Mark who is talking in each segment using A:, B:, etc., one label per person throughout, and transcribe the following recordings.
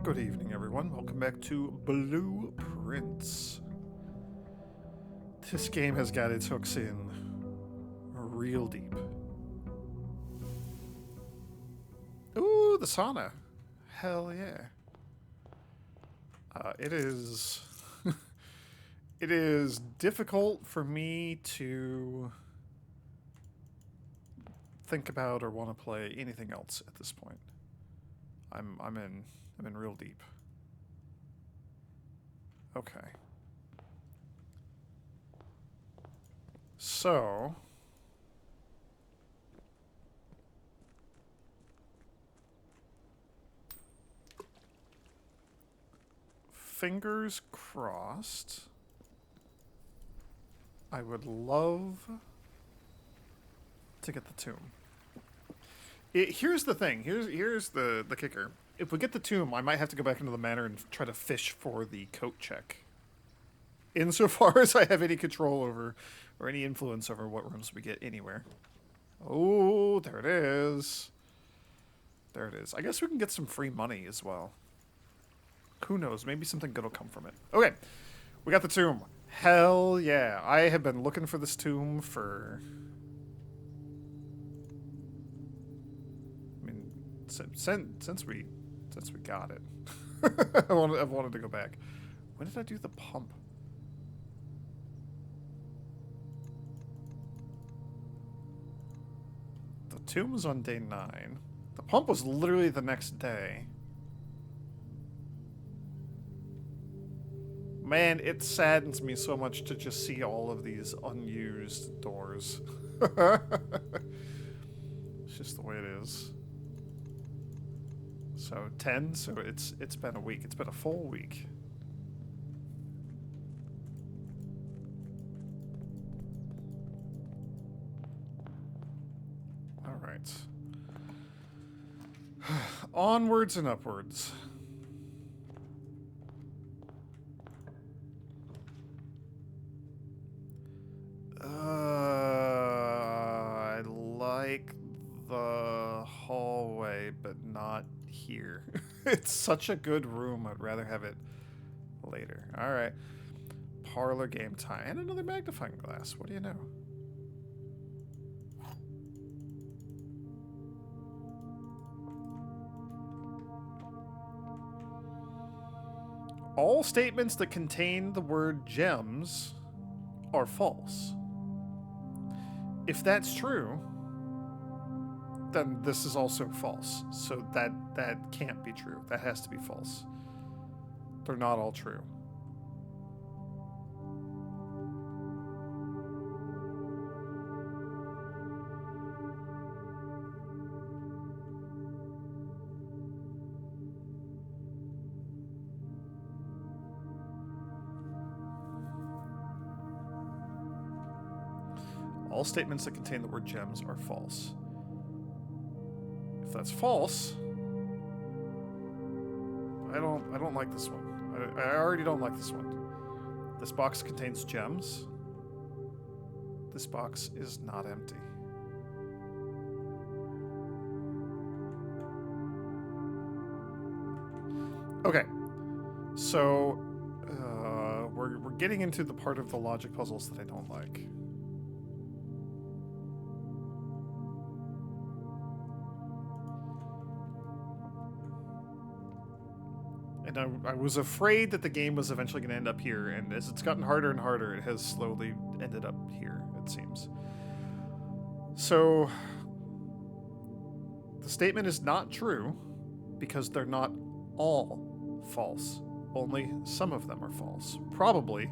A: Good evening, everyone. Welcome back to Blueprints. This game has got its hooks in real deep. Ooh, the sauna. Hell yeah. It is... it is difficult for me to think about or want to play anything else at this point. I'm in real deep. Okay. So, fingers crossed. I would love to get the tomb. Here's the thing. Here's the kicker. If we get the tomb, I might have to go back into the manor and try to fish for the coat check. Insofar as I have any control over or any influence over what rooms we get anywhere. Oh, there it is. There it is. I guess we can get some free money as well. Who knows? Maybe something good will come from it. Okay. We got the tomb. Hell yeah. I have been looking for this tomb for... I mean, since we got it. I've wanted to go back. When did I do the pump? The tomb was on day 9. The pump was literally the next day. Man, it saddens me so much to just see all of these unused doors. It's just the way it is. So 10, so it's been a week. It's been a full week. All right. Onwards and upwards. I like the hallway, but not here. It's such a good room. I'd rather have it later. All right. Parlor game time. And another magnifying glass. What do you know? All statements that contain the word gems are false. If that's true, then this is also false. So that can't be true. That has to be false. They're not all true. All statements that contain the word gems are false. If that's false, I don't like this one. I already don't like this one. This box contains gems. This box is not empty. Okay, so we're getting into the part of the logic puzzles that I don't like. And I was afraid that the game was eventually going to end up here, and as it's gotten harder and harder, it has slowly ended up here, it seems. So, the statement is not true, because they're not all false. Only some of them are false. Probably,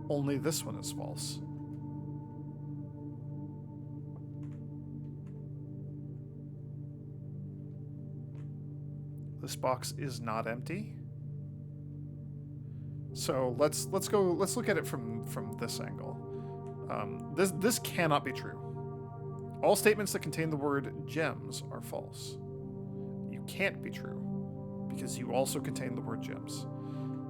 A: only this one is false. This box is not empty. So let's look at it from this angle. This cannot be true. All statements that contain the word gems are false. You can't be true because you also contain the word gems.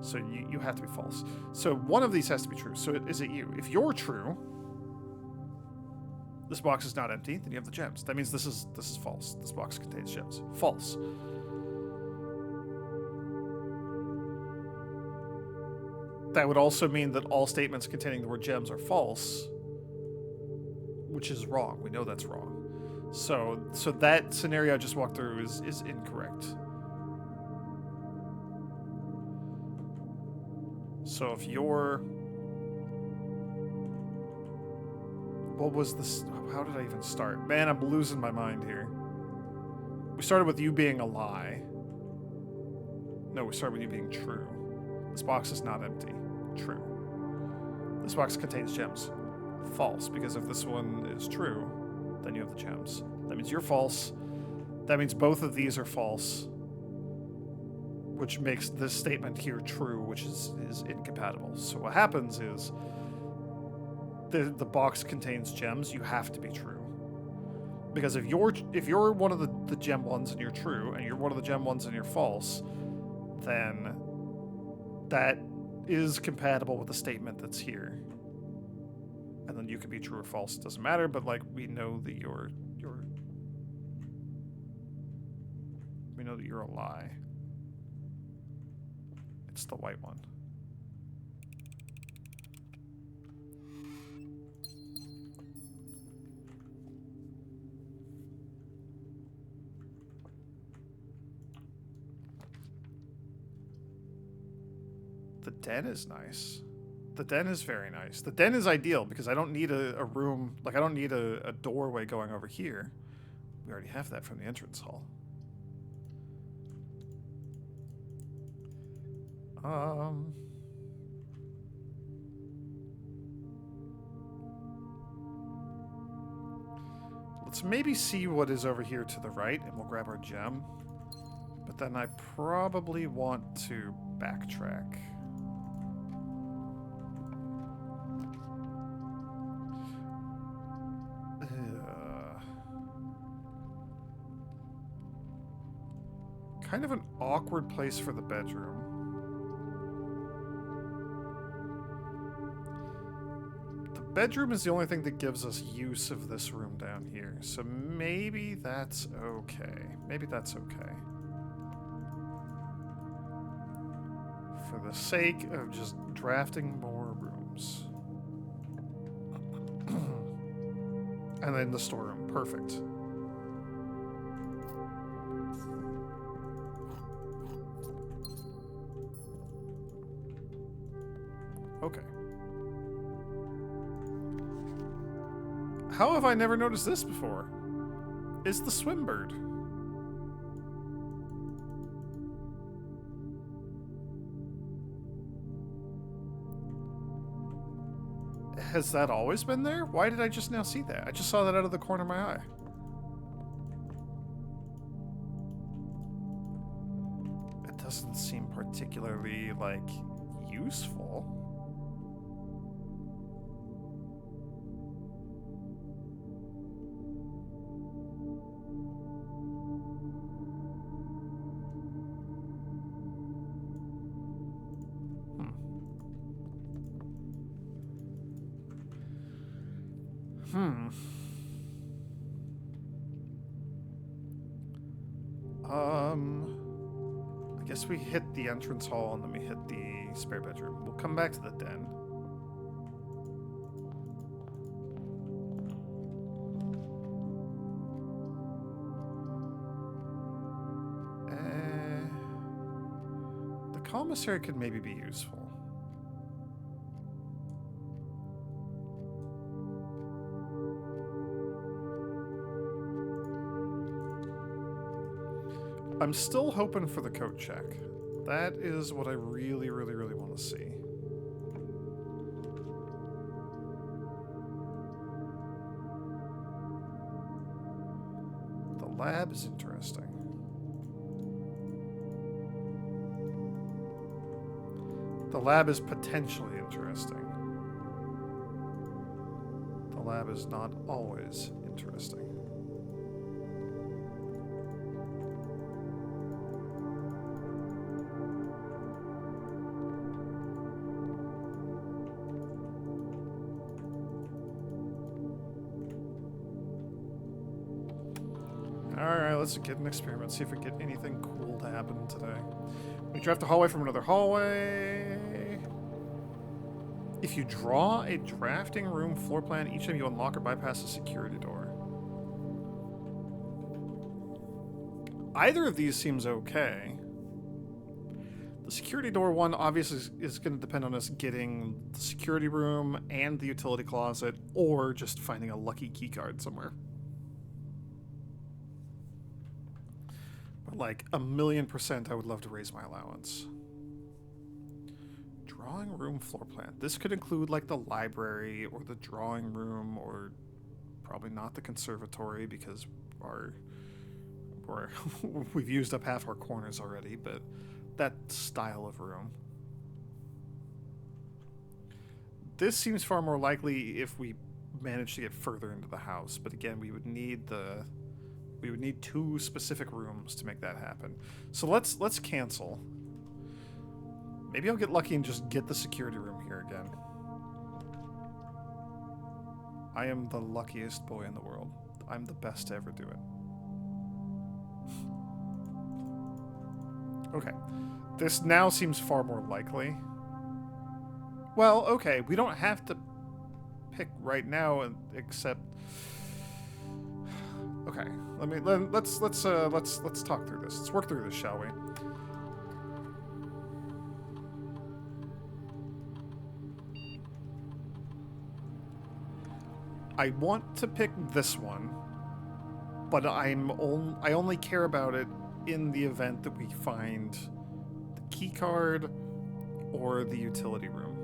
A: So you have to be false. So one of these has to be true. So is it you? If you're true, this box is not empty, then you have the gems. That means this is false. This box contains gems. False. That would also mean that all statements containing the word gems are false, which is wrong. We know that's wrong. So that scenario I just walked through is incorrect. So if you're... What was this? How did I even start? Man, I'm losing my mind here. We started with you being a lie. No, we started with you being true. This box is not empty. True. This box contains gems. False, because if this one is true, then you have the gems. That means you're false. That means both of these are false, which makes this statement here true, which is incompatible. So what happens is the box contains gems, you have to be true. Because if you're one of the gem ones and you're true, and you're one of the gem ones and you're false, then that is compatible with the statement that's here. And then you can be true or false, it doesn't matter, but like we know that you're a lie. It's the white one. The den is nice. The den is very nice. The den is ideal because I don't need a room, like I don't need a doorway going over here. We already have that from the entrance hall. Let's maybe see what is over here to the right, and we'll grab our gem. But then I probably want to backtrack. Kind of an awkward place for the bedroom. The bedroom is the only thing that gives us use of this room down here, so maybe that's okay. Maybe that's okay. For the sake of just drafting more rooms. And then the storeroom. Perfect. Okay. How have I never noticed this before? It's the swim bird. Has that always been there? Why did I just now see that? I just saw that out of the corner of my eye. It doesn't seem particularly, like, useful. I guess we hit the entrance hall and then we hit the spare bedroom. We'll come back to the den. The commissary could maybe be useful. I'm still hoping for the coat check. That is what I really, really, really want to see. The lab is interesting. The lab is potentially interesting. The lab is not always interesting. Alright, let's get an experiment, see if we get anything cool to happen today. We draft a hallway from another hallway. If you draw a drafting room floor plan, each time you unlock or bypass a security door. Either of these seems okay. The security door one obviously is going to depend on us getting the security room and the utility closet, or just finding a lucky key card somewhere. But like 1,000,000% I would love to raise my allowance. Drawing room floor plan. This could include like the library or the drawing room, or probably not the conservatory because we've used up half our corners already, but that style of room. This seems far more likely if we manage to get further into the house, but again, we would need 2 specific rooms to make that happen. So let's cancel. Maybe I'll get lucky and just get the security room here again. I am the luckiest boy in the world. I'm the best to ever do it. Okay. This now seems far more likely. Well, okay, we don't have to pick right now, except. Okay, let's talk through this. Let's work through this, shall we? I want to pick this one, but I only care about it in the event that we find the key card or the utility room.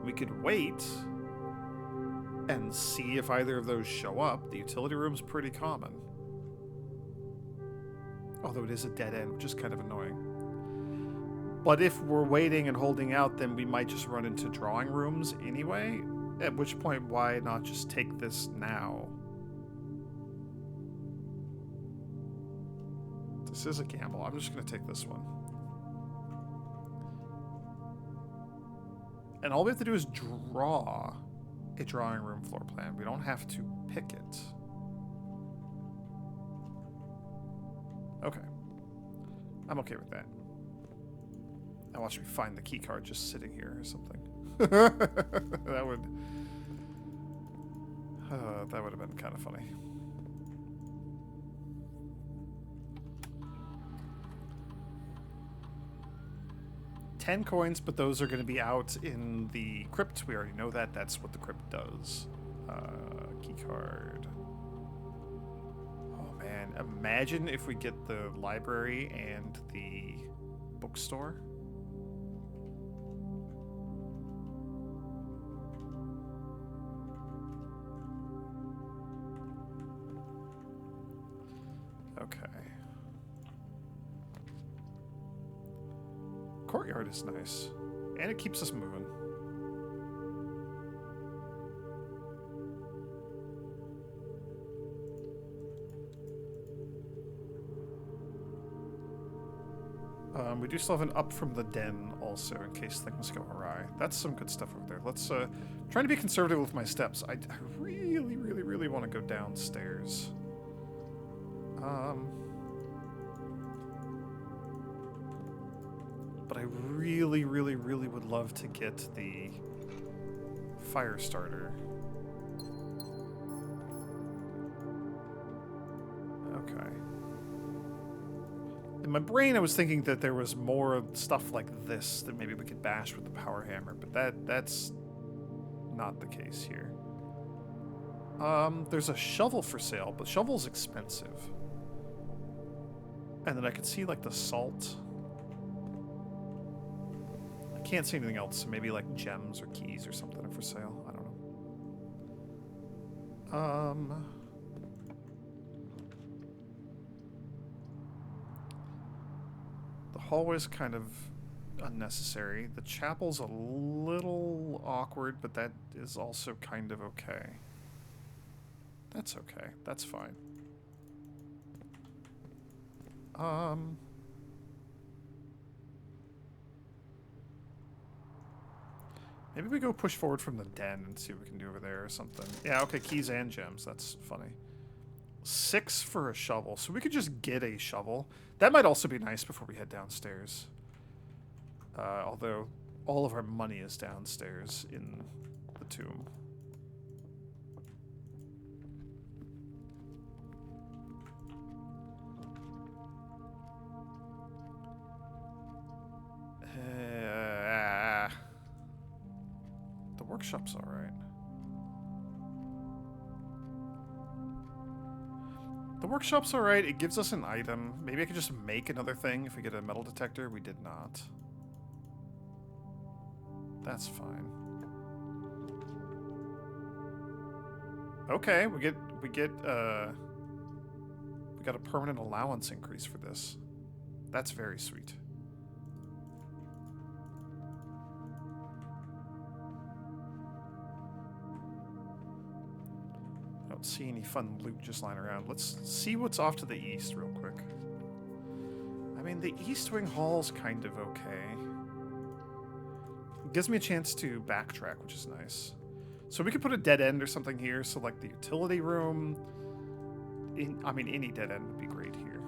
A: We could wait and see if either of those show up. The utility room's pretty common. Although it is a dead end, which is kind of annoying. But if we're waiting and holding out, then we might just run into drawing rooms anyway, at which point why not just take this now? This is a gamble. I'm just going to take this one. And all we have to do is draw a drawing room floor plan. We don't have to pick it. Okay. I'm okay with that. Now watch me find the key card just sitting here or something. That would have been kind of funny. $10 coins, but those are going to be out in the crypt. We already know that. That's what the crypt does. Key card. Oh man, imagine if we get the library and the bookstore. Okay. Courtyard is nice, and it keeps us moving. We do still have an up from the den also in case things go awry. That's some good stuff over there. Let's trying to be conservative with my steps. I really want to go downstairs. But I really would love to get the fire starter. Okay. In my brain, I was thinking that there was more stuff like this that maybe we could bash with the power hammer, but that's not the case here. There's a shovel for sale, but shovel's expensive. And then I could see like the salt. I can't see anything else, so maybe like gems or keys or something are for sale. I don't know. The hallway's kind of unnecessary. The chapel's a little awkward, but that is also kind of okay. That's okay. That's fine. Maybe we go push forward from the den and see what we can do over there or something. Yeah, okay, keys and gems. That's funny. 6 for a shovel. So we could just get a shovel. That might also be nice before we head downstairs. Although all of our money is downstairs in the tomb. The workshop's all right. The workshop's all right. It gives us an item. Maybe I could just make another thing if we get a metal detector. We did not. That's fine. Okay, we got a permanent allowance increase for this. That's very sweet. I don't see any fun loot just lying around. Let's see what's off to the east real quick. I mean, the East Wing Hall's kind of okay. It gives me a chance to backtrack, which is nice. So we could put a dead end or something here. So like the utility room. I mean, any dead end would be great here.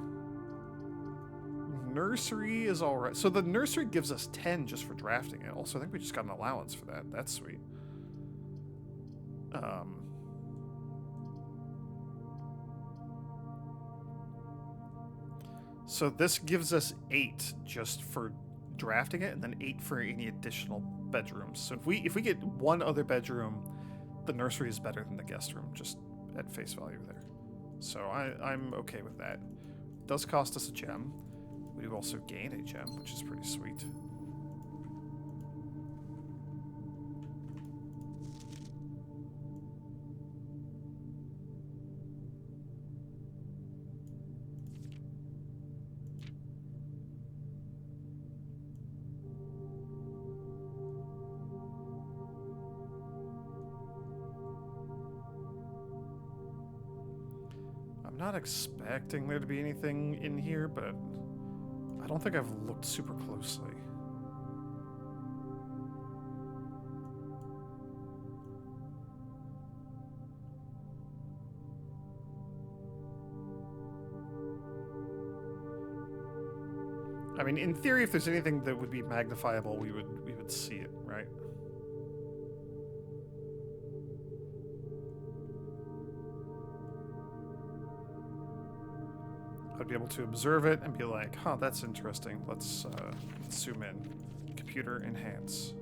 A: Nursery is all right. So the nursery gives us 10 just for drafting it. Also, I think we just got an allowance for that. That's sweet. So this gives us 8 just for drafting it, and then 8 for any additional bedrooms. So if we get one other bedroom, the nursery is better than the guest room, just at face value there. So I'm okay with that. It does cost us a gem. We do also gain a gem, which is pretty sweet. I'm not expecting there to be anything in here, but I don't think I've looked super closely. I mean, in theory, if there's anything that would be magnifiable, we would see it, right? I'd be able to observe it and be like, huh, that's interesting. Let's zoom in. Computer enhance.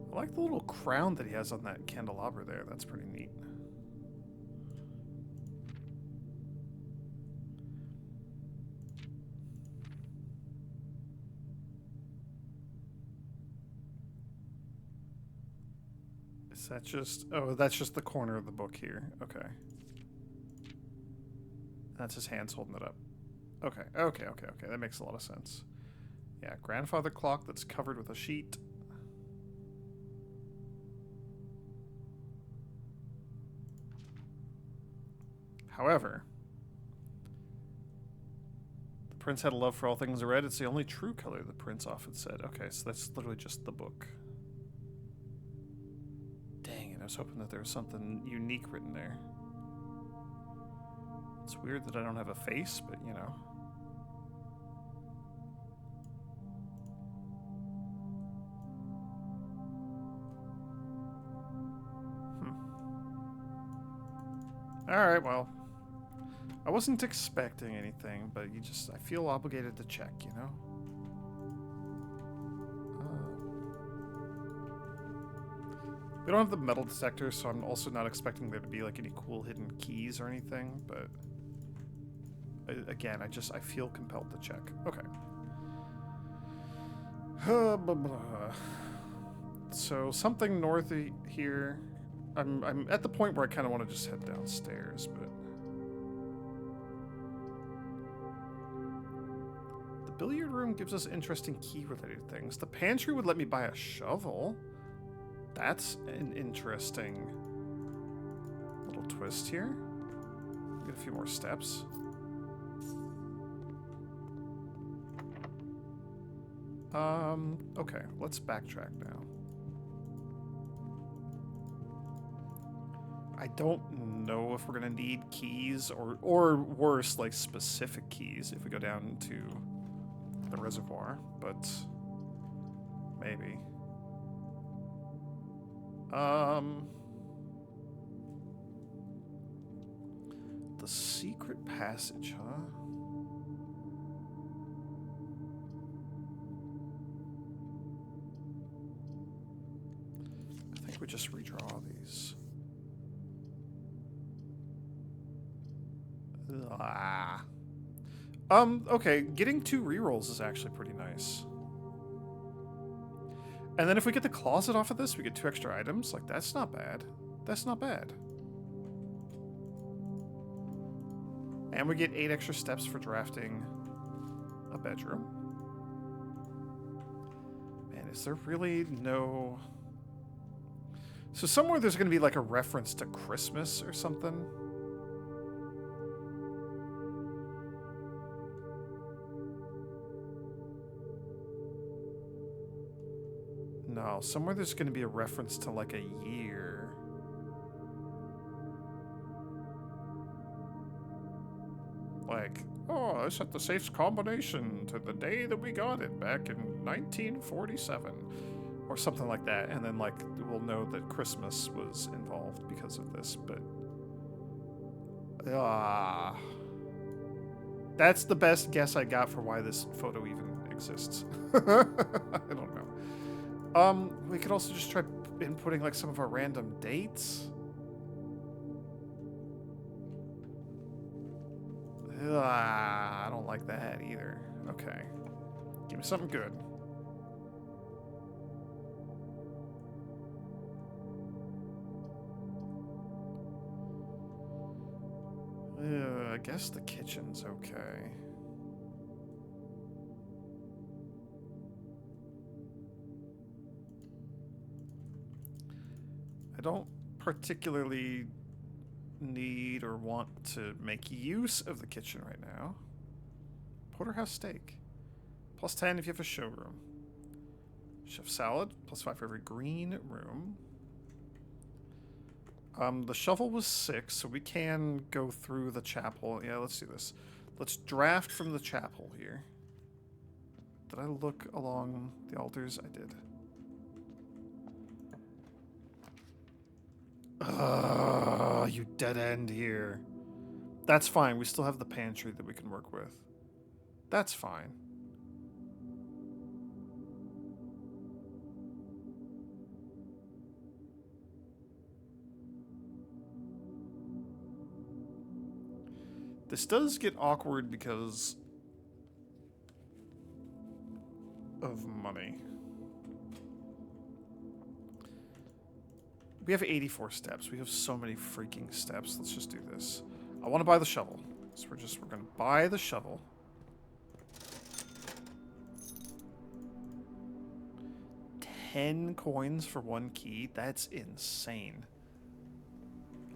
A: I like the little crown that he has on that candelabra there. That's pretty neat. Is that just... Oh, that's just the corner of the book here. Okay. That's his hands holding it up. Okay, okay. That makes a lot of sense. Yeah, grandfather clock that's covered with a sheet. However, the prince had a love for all things red. It's the only true color, the prince often said. Okay, so that's literally just the book. Dang it, I was hoping that there was something unique written there. It's weird that I don't have a face, but you know. Alright, well. I wasn't expecting anything, but I feel obligated to check, you know? We don't have the metal detector, so I'm also not expecting there to be like any cool hidden keys or anything, but again, I feel compelled to check. Okay. So something north of here. I'm at the point where I kind of want to just head downstairs, but the billiard room gives us interesting key-related things. The pantry would let me buy a shovel. That's an interesting little twist here. Get a few more steps. Okay, let's backtrack now. I don't know if we're gonna need keys or worse, like specific keys if we go down to the reservoir, but maybe. The secret passage, huh? I think we just redraw these. Ah. Okay, getting 2 rerolls is actually pretty nice. And then if we get the closet off of this, we get 2 extra items. Like, that's not bad. That's not bad. And we get 8 extra steps for drafting a bedroom. Man, is there really no... So somewhere there's going to be like a reference to Christmas or something. No, somewhere there's going to be a reference to like a year. Like, oh, I set the safe's combination to the day that we got it back in 1947. Or something like that. And then, like, we'll know that Christmas was involved because of this, but... That's the best guess I got for why this photo even exists. I don't know. We could also just try inputting, like, some of our random dates. I don't like that either. Okay. Give me something good. I guess the kitchen's okay. I don't particularly need or want to make use of the kitchen right now. Porterhouse steak. +10 if you have a showroom. Chef salad. +5 for every green room. The shovel was 6, so we can go through the chapel. Yeah, let's do this. Let's draft from the chapel here. Did I look along the altars? I did. You dead end here. That's fine. We still have the pantry that we can work with. That's fine. This does get awkward because of money. We have 84 steps. We have so many freaking steps. Let's just do this. I want to buy the shovel. So we're going to buy the shovel. $10 coins for 1 key? That's insane.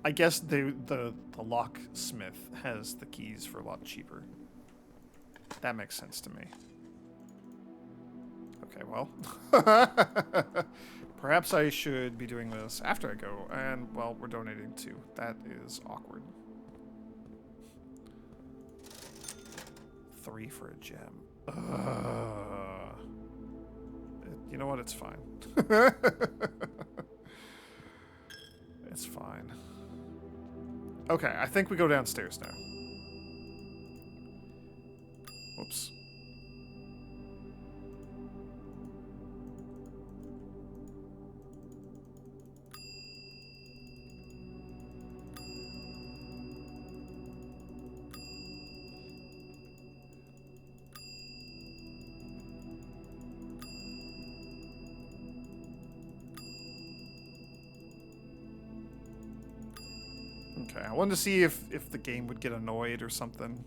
A: I guess the locksmith has the keys for a lot cheaper. That makes sense to me. Okay, well. Perhaps I should be doing this after I go, and, well, we're donating too. That is awkward. 3 for a gem. You know what? It's fine. It's fine. Okay, I think we go downstairs now. Whoops. Okay, I wanted to see if the game would get annoyed or something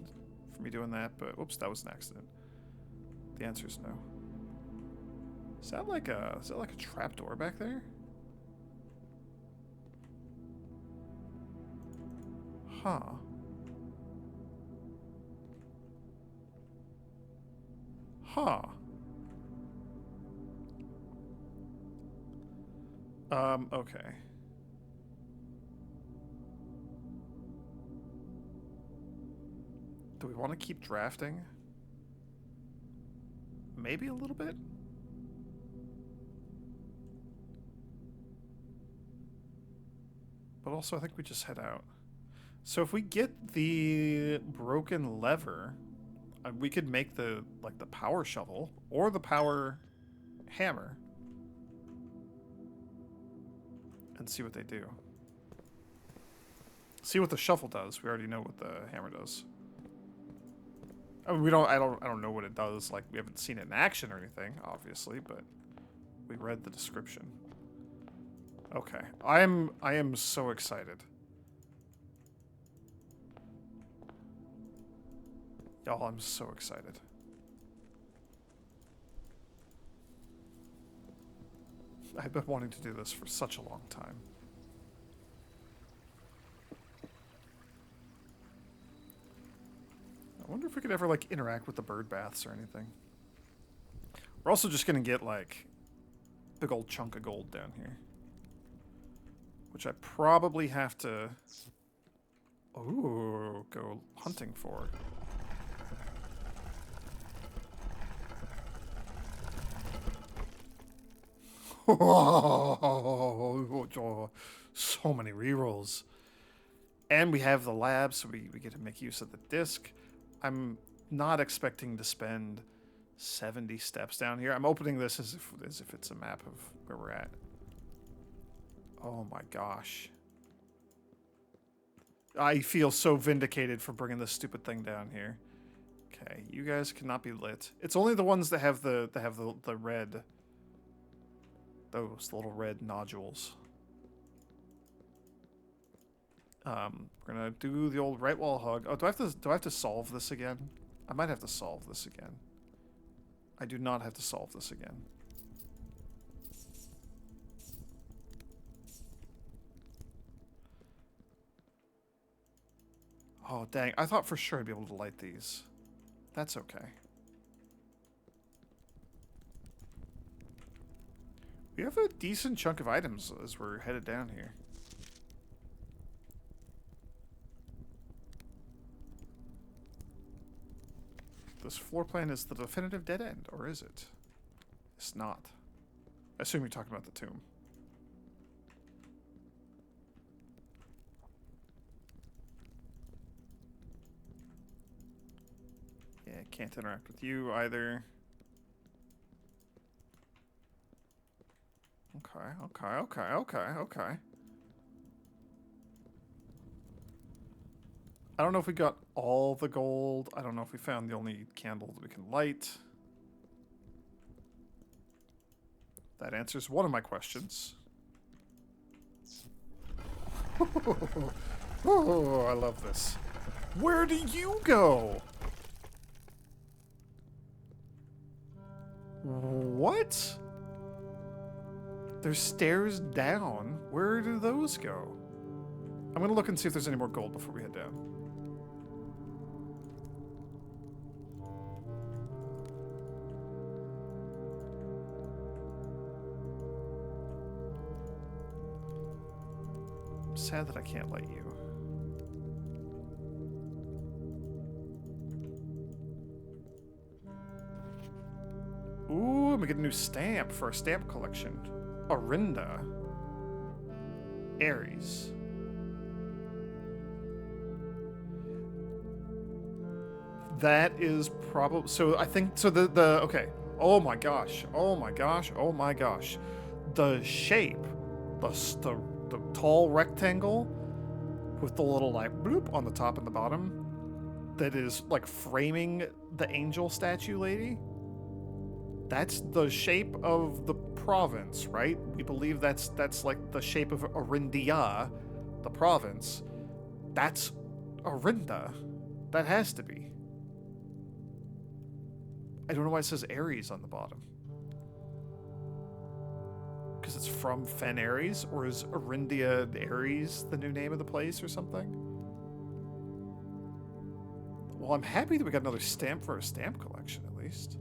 A: for me doing that, but oops, that was an accident. The answer is no. Is that like a trap door back there? Huh. Huh. Okay. Do we want to keep drafting? Maybe a little bit? But also I think we just head out. So if we get the broken lever, we could make the power shovel or the power hammer and see what they do. See what the shovel does. We already know what the hammer does. I mean, I don't know what it does. Like, we haven't seen it in action or anything, obviously, but we read the description. Okay, I am so excited. Y'all, I'm so excited. I've been wanting to do this for such a long time. I wonder if we could ever, like, interact with the bird baths or anything. We're also just gonna get, like, big old chunk of gold down here. Which I probably have to... Ooh, go hunting for. So many rerolls. And we have the lab, so we get to make use of the disc. I'm not expecting to spend 70 steps down here. I'm opening this as if it's a map of where we're at. Oh my gosh. I feel so vindicated for bringing this stupid thing down here. Okay, you guys cannot be lit. It's only the ones that have the red... Those little red nodules. We're gonna do the old right wall hug. Oh, do I have to solve this again? I might have to solve this again. I do not have to solve this again. Oh, dang. I thought for sure I'd be able to light these. That's okay. We have a decent chunk of items as we're headed down here. This floor plan is the definitive dead end, or is it? It's not. I assume you're talking about the tomb. Yeah, can't interact with you either. Okay. I don't know if we got all the gold. I don't know if we found the only candle that we can light. That answers one of my questions. Oh, I love this. Where do you go? What? There's stairs down. Where do those go? I'm gonna look and see if there's any more gold before we head down. I'm sad that I can't light you. Ooh, I'm gonna get a new stamp for our stamp collection. Orinda. Aries. That is probably... So I think... So the... Okay. Oh my gosh. The shape. The tall rectangle with the little, like, bloop on the top and the bottom that is, like, framing the angel statue lady. That's the shape of the province, right? We believe that's like the shape of Orindia, the province. That's Orinda. That has to be. I don't know why it says Ares on the bottom. Because it's from Fen Ares? Or is Orindia Ares the new name of the place or something? Well, I'm happy that we got another stamp for our stamp collection, at least.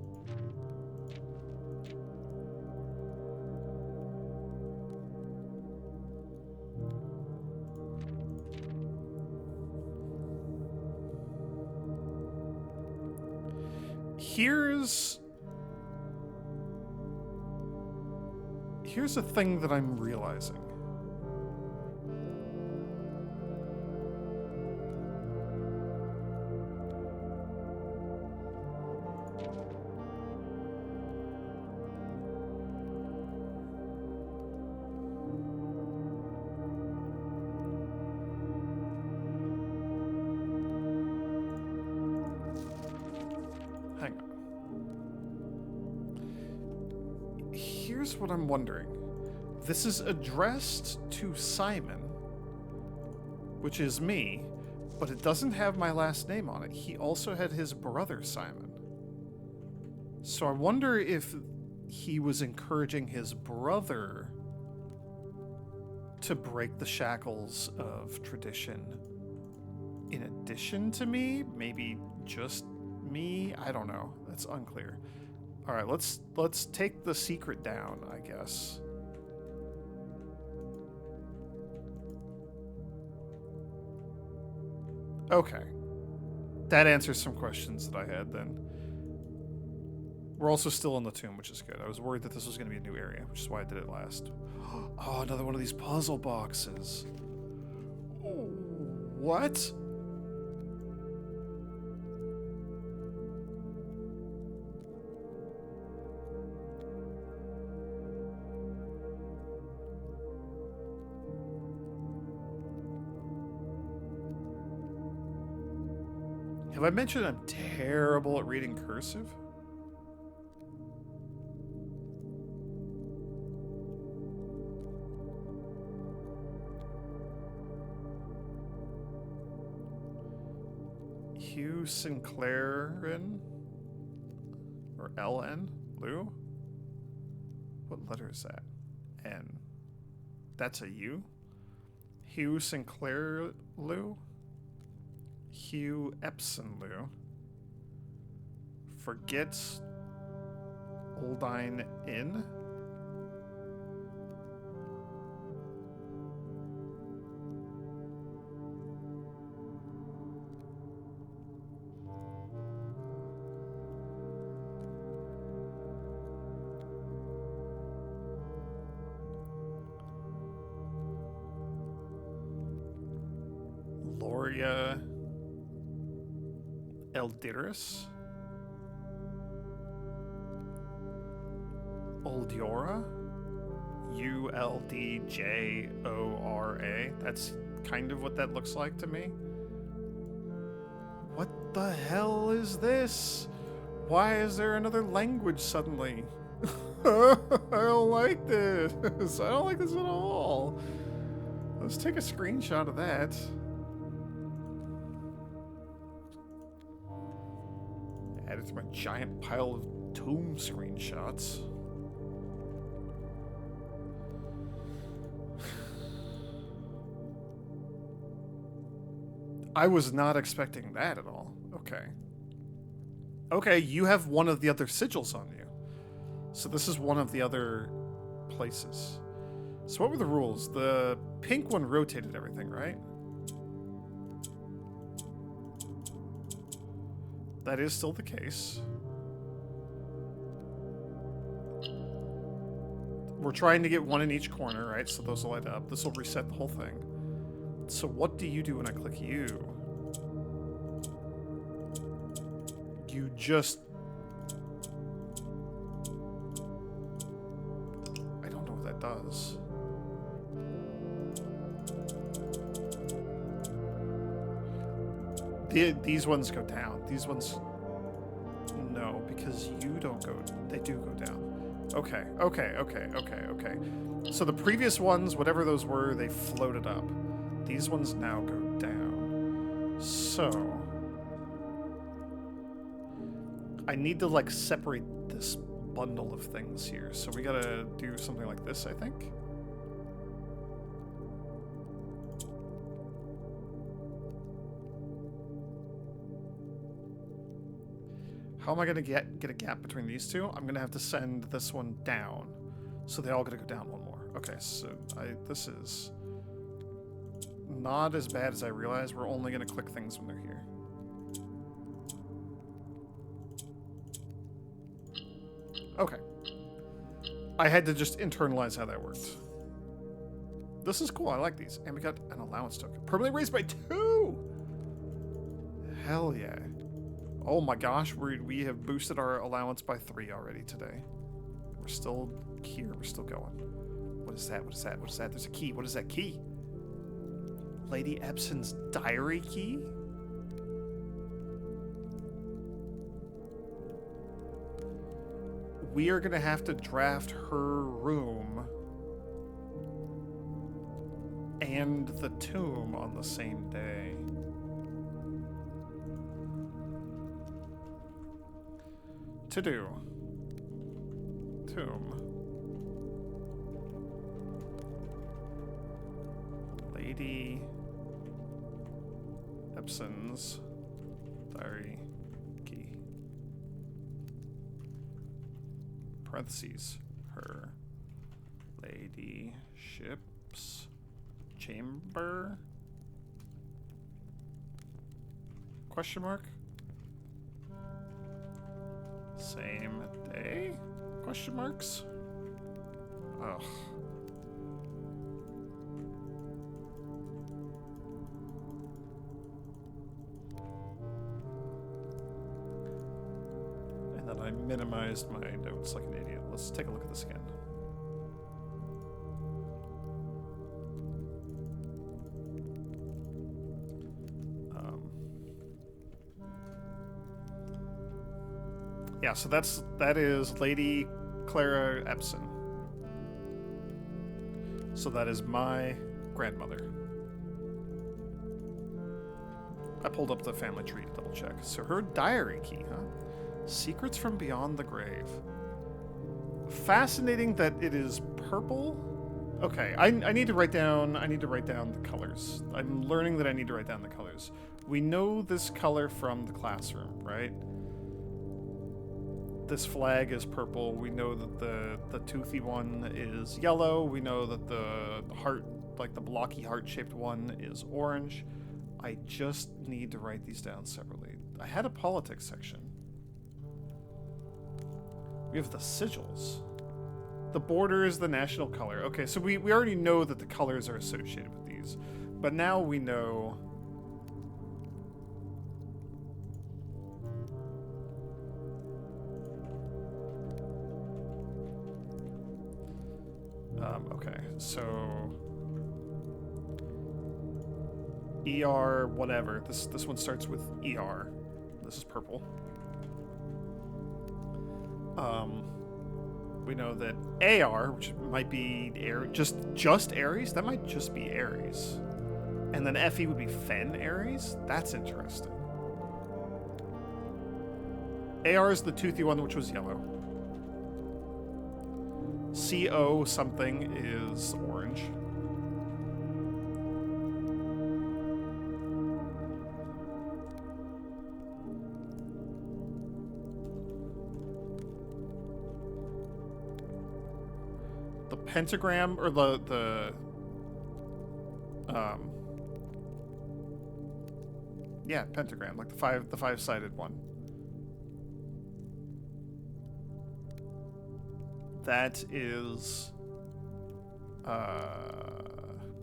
A: Here's a thing that I'm realizing. Hang on. Here's what I'm wondering. This is addressed to Simon, which is me, but it doesn't have my last name on it. He also had his brother Simon. So I wonder if he was encouraging his brother to break the shackles of tradition in addition to me? Maybe just me? I don't know. That's unclear. All right, let's take the secret down, I guess. Okay. That answers some questions that I had then. We're also still in the tomb, which is good. I was worried that this was going to be a new area, which is why I did it last. Oh, another one of these puzzle boxes. What? Have I mentioned I'm terrible at reading cursive? Hugh Sinclairin? Or LN? Lou? What letter is that? N. That's a U? Hugh Sinclair Lou? Hugh Epsen Lou. Forget Oldine Inn? Loria Eldiris? Oldiora? Uldjora? That's kind of what that looks like to me. What the hell is this? Why is there another language suddenly? I don't like this. I don't like this at all. Let's take a screenshot of that. Add it to my giant pile of tomb screenshots. I was not expecting that at all. Okay. Okay, you have one of the other sigils on you. So this is one of the other places. So what were the rules? The pink one rotated everything, right? That is still the case. We're trying to get one in each corner, right? So those will light up. This will reset the whole thing. So what do you do when I click you? You just... I don't know what that does. These ones go down. These ones... No, because you don't go... They do go down. Okay, okay, okay, okay, okay. So the previous ones, whatever those were, they floated up. These ones now go down. So I need to like separate this bundle of things here. So we gotta do something like this, I think. How am I gonna get a gap between these two? I'm gonna have to send this one down. So they all gotta go down one more. Okay, so this is not as bad as I realized. We're only gonna click things when they're here. Okay. I had to just internalize how that worked. This is cool. I like these. And we got an allowance token. Permanently raised by 2! Hell yeah. Oh my gosh, we have boosted our allowance by 3 already today. We're still here. We're still going. What is that? What is that? What is that? There's a key. What is that key? Lady Epsen's diary key? We are going to have to draft her room and the tomb on the same day. To do. Tomb. Lady Epsen's diary key. Parentheses. Her ladyship's chamber? Question mark? Same day? Question marks? Ugh. And then I minimized my notes like an idiot. Let's take a look at this again. Yeah, so that is Lady Clara Epsen. So that is my grandmother. I pulled up the family tree to double check. So her diary key, huh? Secrets from Beyond the Grave. Fascinating that it is purple. Okay, I need to write down the colors. I'm learning that I need to write down the colors. We know this color from the classroom, right? This flag is purple. We know that the toothy one is yellow. We know that the heart, like the blocky heart-shaped one, is orange. I just need to write these down separately. I had a politics section. We have the sigils. The border is the national color. Okay, so we already know that the colors are associated with these. But now we know... okay, so... ER, whatever. This one starts with ER. This is purple. We know that AR, which might be just Aries, that might just be Aries. And then FE would be Fen Aries? That's interesting. AR is the toothy one, which was yellow. CO something is orange. The pentagram, or yeah, pentagram, like the five-sided one. That is,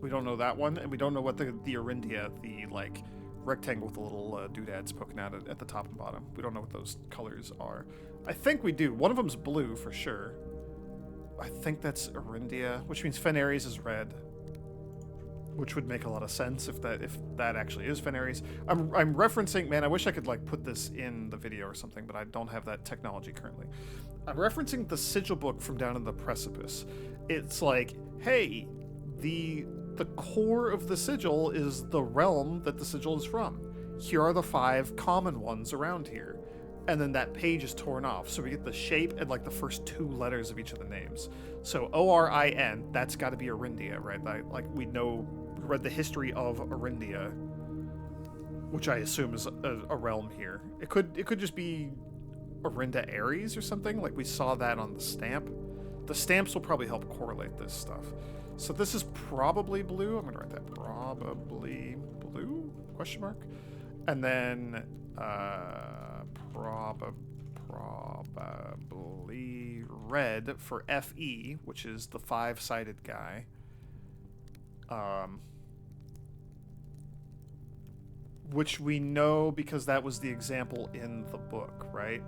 A: we don't know that one, and we don't know what the Arindia, the like rectangle with the little doodads poking out at the top and bottom. We don't know what those colors are. I think we do. One of them's blue for sure. I think that's Arindia, which means Fen Aries is red, which would make a lot of sense if that actually is Fen Aries. I'm referencing, man, I wish I could like put this in the video or something, but I don't have that technology currently. I'm referencing the sigil book from Down in the Precipice. It's like, hey, the core of the sigil is the realm that the sigil is from. here are the 5 common ones around here. And then that page is torn off. So we get the shape and like the first 2 letters of each of the names. So Orin, that's got to be Arindia, right? Like we read the history of Arindia, which I assume is a realm here. It could just be Arinda Ares or something. Like we saw that on the stamp. The stamps will probably help correlate this stuff. So this is probably blue. I'm gonna write that probably blue ? And then probably red for FE, which is the 5-sided guy. Which we know because that was the example in the book, right?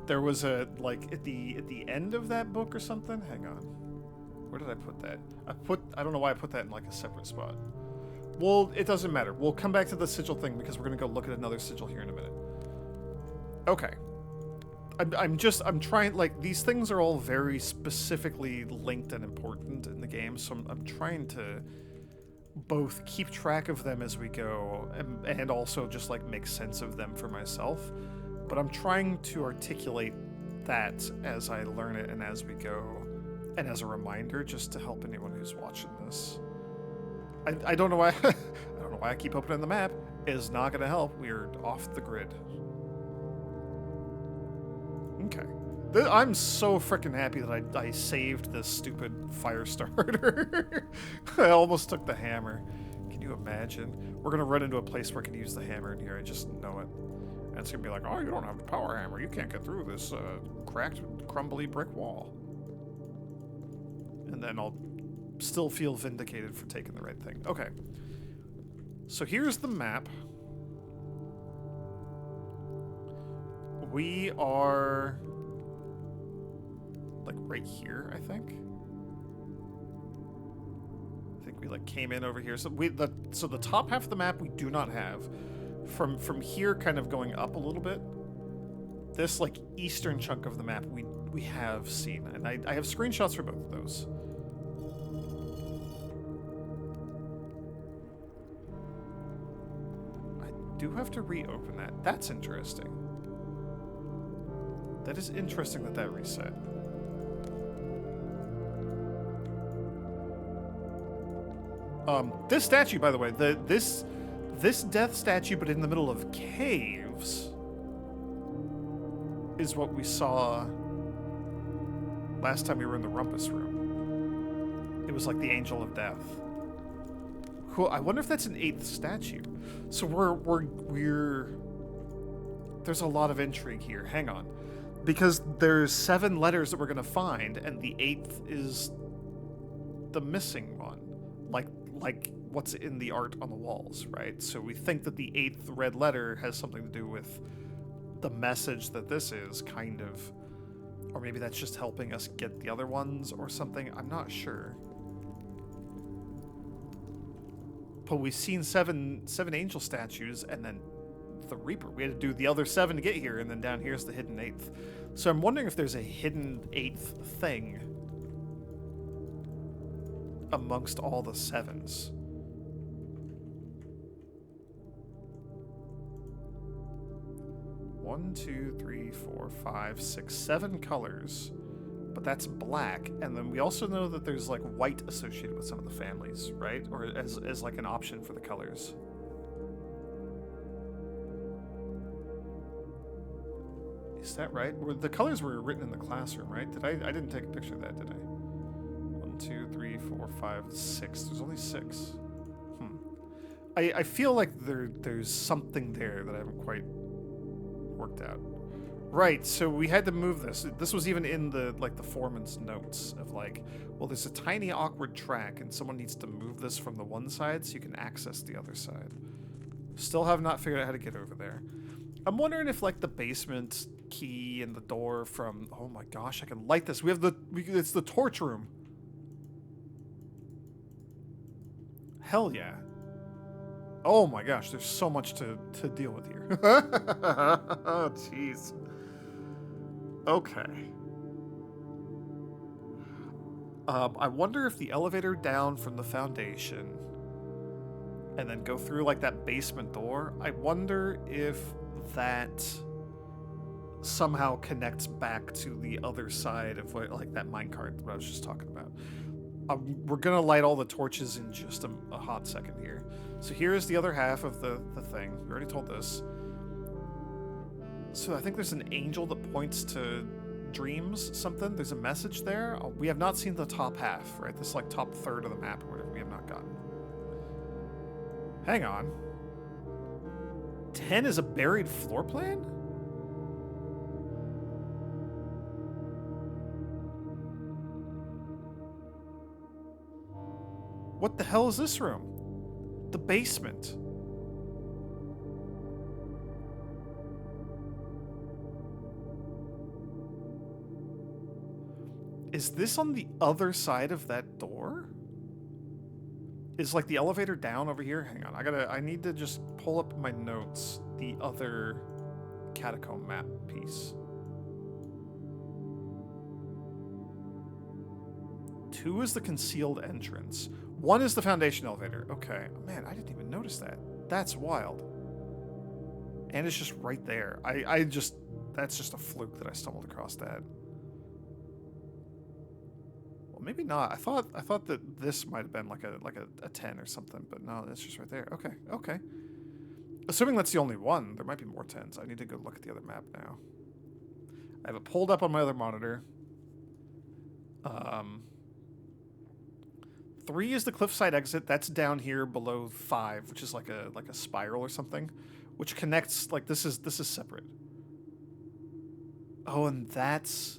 A: There was a, like, at the end of that book or something. Hang on. Where did I put that? I don't know why I put that in, like, a separate spot. Well, it doesn't matter. We'll come back to the sigil thing because we're going to go look at another sigil here in a minute. Okay. I'm trying, like, these things are all very specifically linked and important in the game, so I'm trying to both keep track of them as we go and also just, like, make sense of them for myself. But I'm trying to articulate that as I learn it and as we go, and as a reminder, just to help anyone who's watching this. I don't know why I don't know why I keep opening the map. It is not going to help. We're off the grid. Okay. I'm so freaking happy that I saved this stupid fire starter. I almost took the hammer. Can you imagine? We're going to run into a place where I can use the hammer in here. I just know it. And it's going to be like, oh, you don't have the power hammer. You can't get through this cracked, crumbly brick wall. And then I'll still feel vindicated for taking the right thing. Okay. So here's the map. We are like right here, I think. I think we like came in over here. So the top half of the map we do not have. From here kind of going up a little bit. This like eastern chunk of the map we have seen, and I have screenshots for both of those. I do have to reopen that. That's interesting. That is interesting that reset. This statue, by the way, this death statue, but in the middle of caves, is what we saw last time we were in the Rumpus room. It was like the Angel of Death. Cool. I wonder if that's an 8th statue. So we're there's a lot of intrigue here. Hang on. Because there's 7 letters that we're going to find, and the 8th is the missing one. Like what's in the art on the walls, right? So we think that the 8th red letter has something to do with the message that this is, kind of. Or maybe that's just helping us get the other ones or something. I'm not sure. But we've seen seven angel statues, and then the Reaper. We had to do the other 7 to get here, and then down here's the hidden 8th. So I'm wondering if there's a hidden 8th thing amongst all the 7s. One, 2, 3, 4, 5, 6, 7 colors, but that's black. And then we also know that there's like white associated with some of the families, right? Or as like an option for the colors. Is that right? The colors were written in the classroom, right? I didn't take a picture of that, did I? 1, 2, 3, 4, 5, 6. There's only 6. I feel like there's something there that I haven't quite worked out. Right, so we had to move this. This was even in the foreman's notes of like, well, there's a tiny awkward track and someone needs to move this from the one side so you can access the other side. Still have not figured out how to get over there. I'm wondering if like the basement key and the door from, oh my gosh, I can light this. It's the torch room. Hell yeah. Oh my gosh, there's so much to deal with here. Oh, jeez. Okay. I wonder if the elevator down from the foundation and then go through like that basement door. I wonder if that somehow connects back to the other side of what, like that minecart that I was just talking about. We're gonna light all the torches in just a hot second here. So here's the other half of the thing. We already told this. So I think there's an angel that points to dreams, something. There's a message there. We have not seen the top half, right? This like top third of the map or whatever we have not gotten. Hang on. 10 is a buried floor plan? What the hell is this room? The basement. Is this on the other side of that door? Is like the elevator down over here? Hang on, I need to just pull up my notes. The other catacomb map piece. 2 is the concealed entrance. 1 is the foundation elevator. Okay. Man, I didn't even notice that. That's wild. And it's just right there. That's just a fluke that I stumbled across that. Well, maybe not. I thought that this might have been like a 10 or something, but no, that's just right there. Okay, okay. Assuming that's the only one, there might be more 10s. I need to go look at the other map now. I have it pulled up on my other monitor. 3 is the cliffside exit. That's down here below 5, which is like a spiral or something, which connects. Like this is separate. Oh, and that's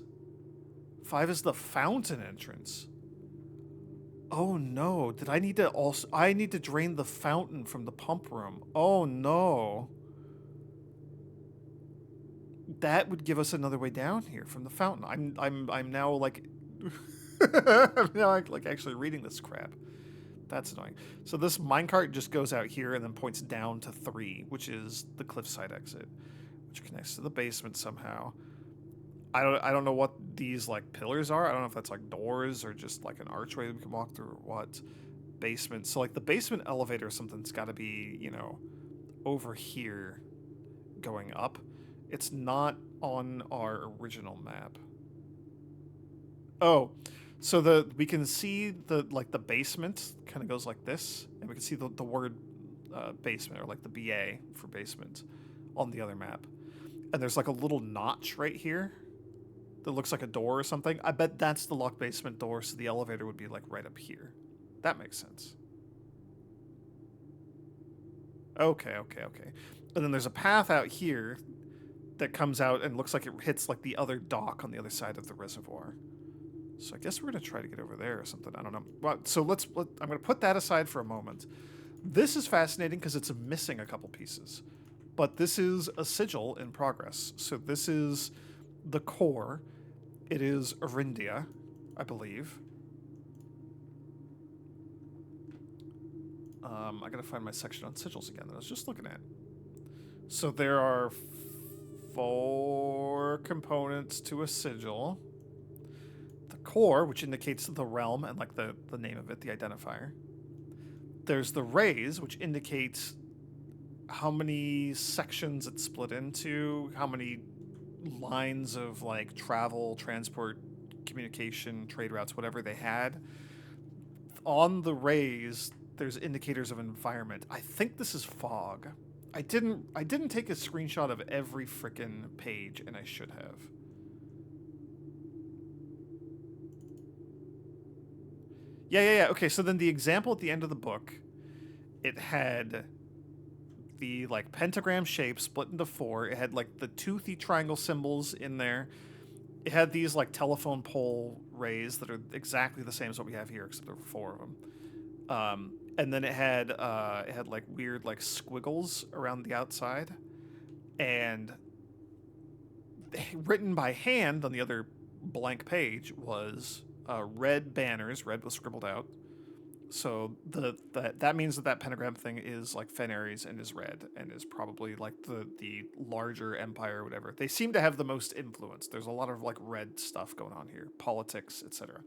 A: 5 is the fountain entrance. Oh no! Did I need to also? I need to drain the fountain from the pump room. Oh no! That would give us another way down here from the fountain. I'm now like. I'm now like actually reading this crap. That's annoying. So this minecart just goes out here and then points down to 3, which is the cliffside exit, which connects to the basement somehow. I don't know what these like pillars are. I don't know if that's like doors or just like an archway that we can walk through or what. Basement. So like the basement elevator or something's got to be, you know, over here going up. It's not on our original map. Oh, so we can see the basement kind of goes like this, and we can see the word basement, or like the BA for basement, on the other map. And there's like a little notch right here that looks like a door or something. I bet that's the locked basement door, so the elevator would be like right up here. That makes sense. Okay. And then there's a path out here that comes out and looks like it hits like the other dock on the other side of the reservoir. So I guess we're going to try to get over there or something. I don't know. Well, so I'm going to put that aside for a moment. This is fascinating because it's missing a couple pieces. But this is a sigil in progress. So this is the core. It is Arindia, I believe. I got to find my section on sigils again that I was just looking at. So there are 4 components to a sigil. Core, which indicates the realm and like the name of it, the identifier. There's the rays, which indicates how many sections it's split into, how many lines of like travel, transport, communication, trade routes, whatever they had. On the rays, there's indicators of environment. I think this is fog. I didn't take a screenshot of every frickin' page, and I should have. Yeah. Okay, so then the example at the end of the book, it had the like pentagram shape split into 4. It had like the toothy triangle symbols in there. It had these like telephone pole rays that are exactly the same as what we have here, except there were 4 of them. And then it had like weird like squiggles around the outside, and written by hand on the other blank page was red banners. Red was scribbled out. So that means that pentagram thing is like Fenaries and is red and is probably like the larger empire or whatever. They seem to have the most influence. There's a lot of like red stuff going on here, politics, etc.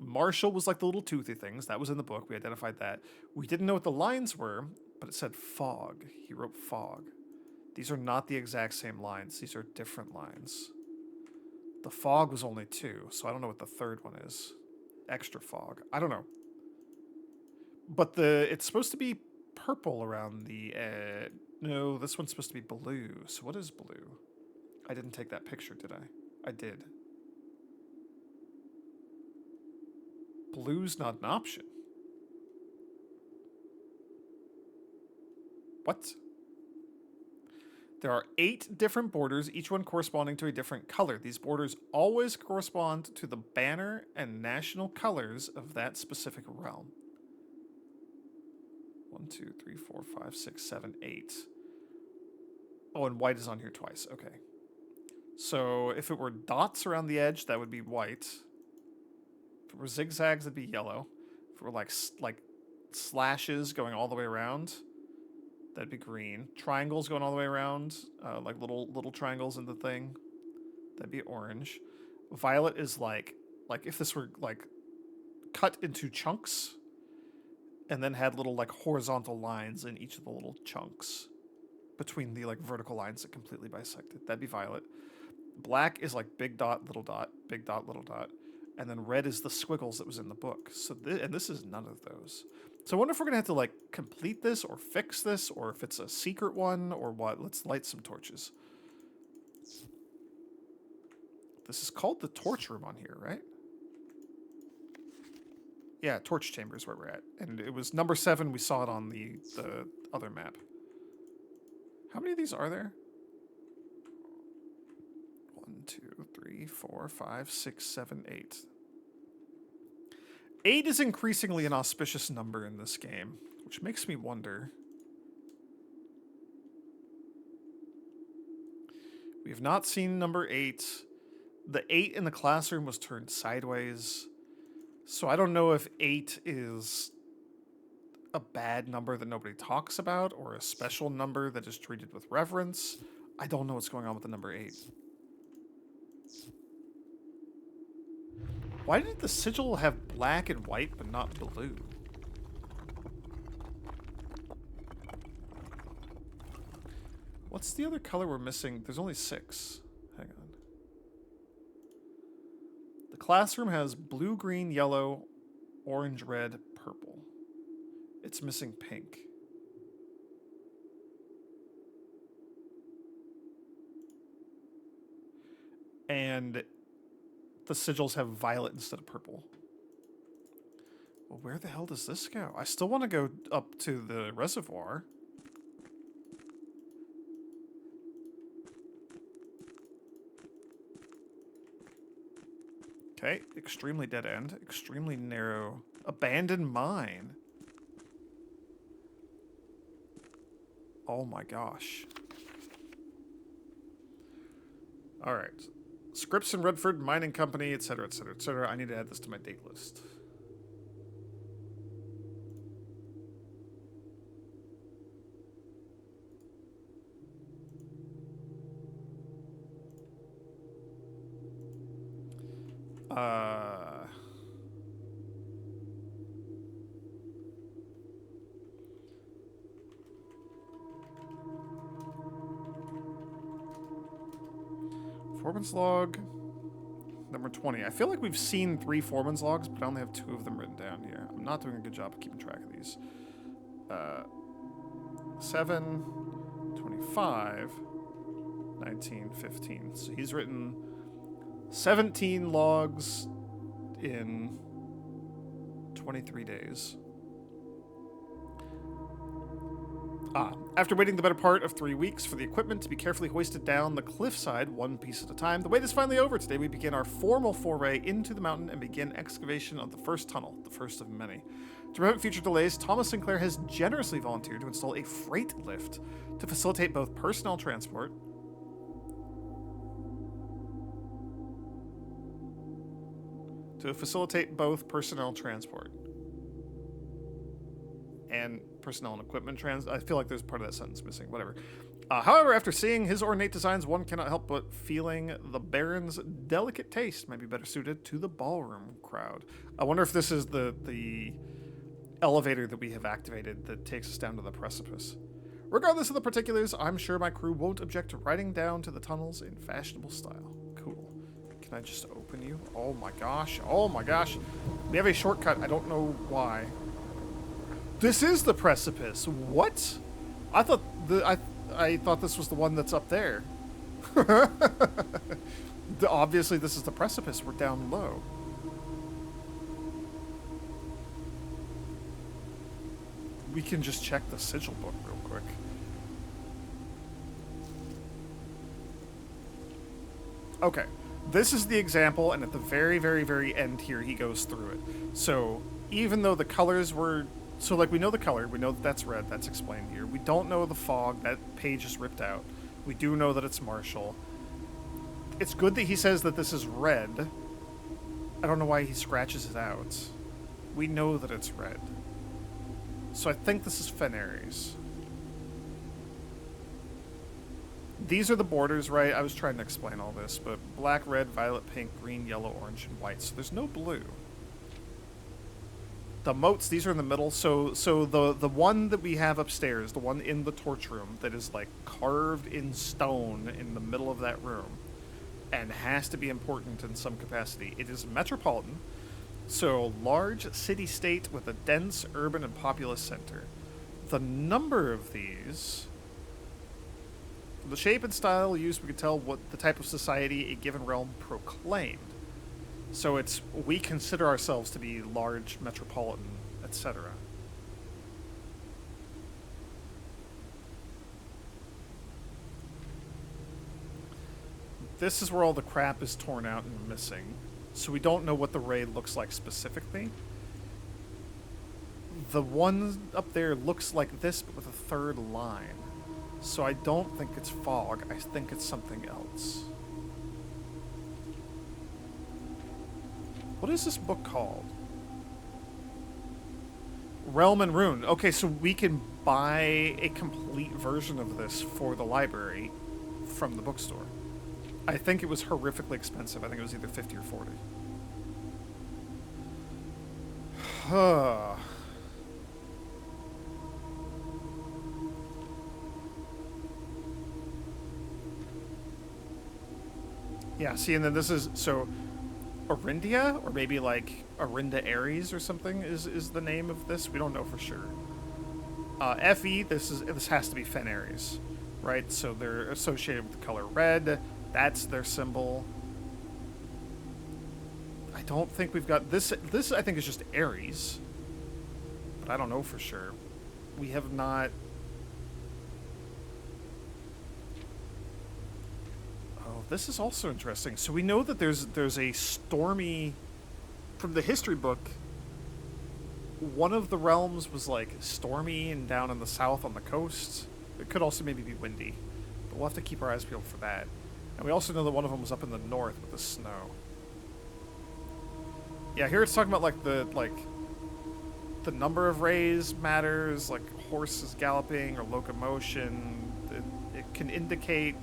A: Marshall was like the little toothy things. That was in the book. We identified that. We didn't know what the lines were, but it said fog. He wrote fog. These are not the exact same lines. These are different lines. The fog was only 2, so I don't know what the third one is. Extra fog. I don't know. But it's supposed to be purple around the edge. No, this one's supposed to be blue. So what is blue? I didn't take that picture, did I? I did. Blue's not an option. What? There are 8 different borders, each one corresponding to a different color. These borders always correspond to the banner and national colors of that specific realm. 1, 2, 3, 4, 5, 6, 7, 8. Oh, and white is on here twice. Okay. So if it were dots around the edge, that would be white. If it were zigzags, it'd be yellow. If it were like slashes going all the way around, that'd be green. Triangles going all the way around, like little triangles in the thing, that'd be orange. Violet is like if this were like cut into chunks and then had little like horizontal lines in each of the little chunks between the like vertical lines that completely bisected. That'd be violet. Black is like big dot, little dot, big dot, little dot. And then red is the squiggles that was in the book. So and this is none of those. So I wonder if we're going to have to like complete this or fix this or if it's a secret one or what. Let's light some torches. This is called the torch room on here, right? Yeah, torch chamber is where we're at. And it was number 7. We saw it on the other map. How many of these are there? 1, 2, 3, 4, 5, 6, 7, 8. 8 is increasingly an auspicious number in this game, which makes me wonder. We have not seen number 8. The 8 in the classroom was turned sideways. So I don't know if 8 is a bad number that nobody talks about or a special number that is treated with reverence. I don't know what's going on with the number 8. Why did the sigil have black and white but not blue? What's the other color we're missing? There's only 6. Hang on. The classroom has blue, green, yellow, orange, red, purple. It's missing pink. And the sigils have violet instead of purple. Well, where the hell does this go? I still want to go up to the reservoir. Okay, extremely dead end, extremely narrow, abandoned mine. Oh my gosh. All right. Scripps and Redford Mining Company, etc., etc., etc. I need to add this to my date list. Foreman's log, number 20. I feel like we've seen 3 Foreman's logs, but I only have 2 of them written down here. I'm not doing a good job of keeping track of these. 7, 25, 19, 15. So he's written 17 logs in 23 days. After waiting the better part of 3 weeks for the equipment to be carefully hoisted down the cliffside, one piece at a time, the wait is finally over. Today we begin our formal foray into the mountain and begin excavation of the first tunnel, the first of many. To prevent future delays, Thomas Sinclair has generously volunteered to install a freight lift to facilitate both personnel transport and personnel and equipment I feel like there's part of that sentence missing. Whatever. However, after seeing his ornate designs, one cannot help but feeling the Baron's delicate taste might be better suited to the ballroom crowd. I wonder if this is the elevator that we have activated that takes us down to the precipice. Regardless of the particulars, I'm sure my crew won't object to riding down to the tunnels in fashionable style. Cool. Can I just open you? Oh my gosh. Oh my gosh. We have a shortcut. I don't know why. This is the precipice. What? I thought I thought this was the one that's up there. Obviously, this is the precipice. We're down low. We can just check the sigil book real quick. Okay. This is the example, and at the very, very, very end here, he goes through it. So, even though the colors were... So, like, we know the color. We know that that's red. That's explained here. We don't know the fog. That page is ripped out. We do know that it's Marshall. It's good that he says that this is red. I don't know why he scratches it out. We know that it's red. So I think this is Fenaries. These are the borders, right? I was trying to explain all this, but black, red, violet, pink, green, yellow, orange, and white. So there's no blue. The moats, these are in the middle. So the one that we have upstairs, the one in the torch room that is like carved in stone in the middle of that room and has to be important in some capacity. It is metropolitan. So large city-state with a dense urban and populous center. The number of these, the shape and style used, we can tell what the type of society a given realm proclaimed. So it's, we consider ourselves to be large, metropolitan, etc. This is where all the crap is torn out and missing. So we don't know what the raid looks like specifically. The one up there looks like this, but with a third line. So I don't think it's fog. I think it's something else. What is this book called? Realm and Rune. Okay, so we can buy a complete version of this for the library from the bookstore. I think it was horrifically expensive. I think it was either 50 or 40. Yeah, see, and then this is, so, Arindia, or maybe like Arinda Ares or something is the name of this. We don't know for sure. FE, this has to be Fenaries, right? So they're associated with the color red. That's their symbol. I don't think we've got this. This I think is just Ares, but I don't know for sure. We have not. Oh, this is also interesting. So we know that there's a stormy. From the history book, one of the realms was like stormy and down in the south on the coast. It could also maybe be windy, but we'll have to keep our eyes peeled for that. And we also know that one of them was up in the north with the snow. Yeah, here it's talking about like the number of rays matters, like horses galloping or locomotion. It can indicate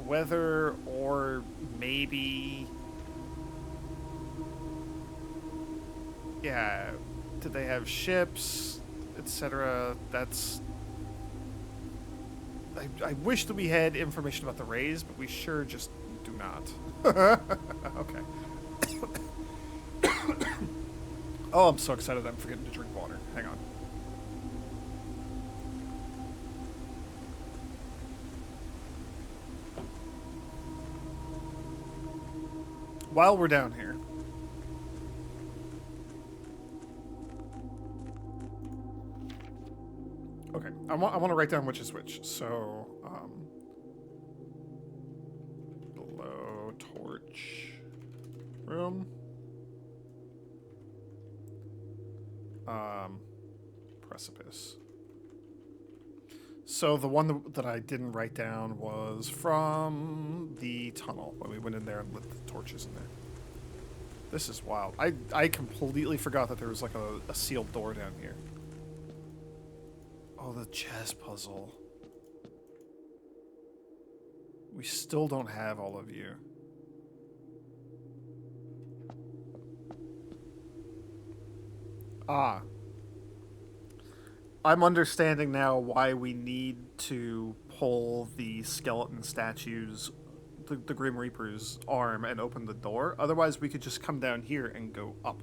A: weather or maybe, yeah, did they have ships, etc. That's, I wish that we had information about the rays, but we sure just do not. Okay. Oh, I'm so excited I'm forgetting to drink water. Hang on. While we're down here. Okay, I want to write down which is which. So, below torch room. Precipice. So the one that I didn't write down was from the tunnel when we went in there and lit the torches in there. This is wild. I completely forgot that there was like a sealed door down here. Oh, the chess puzzle. We still don't have all of you. Ah. I'm understanding now why we need to pull the skeleton statue's, the Grim Reaper's arm and open the door. Otherwise, we could just come down here and go up.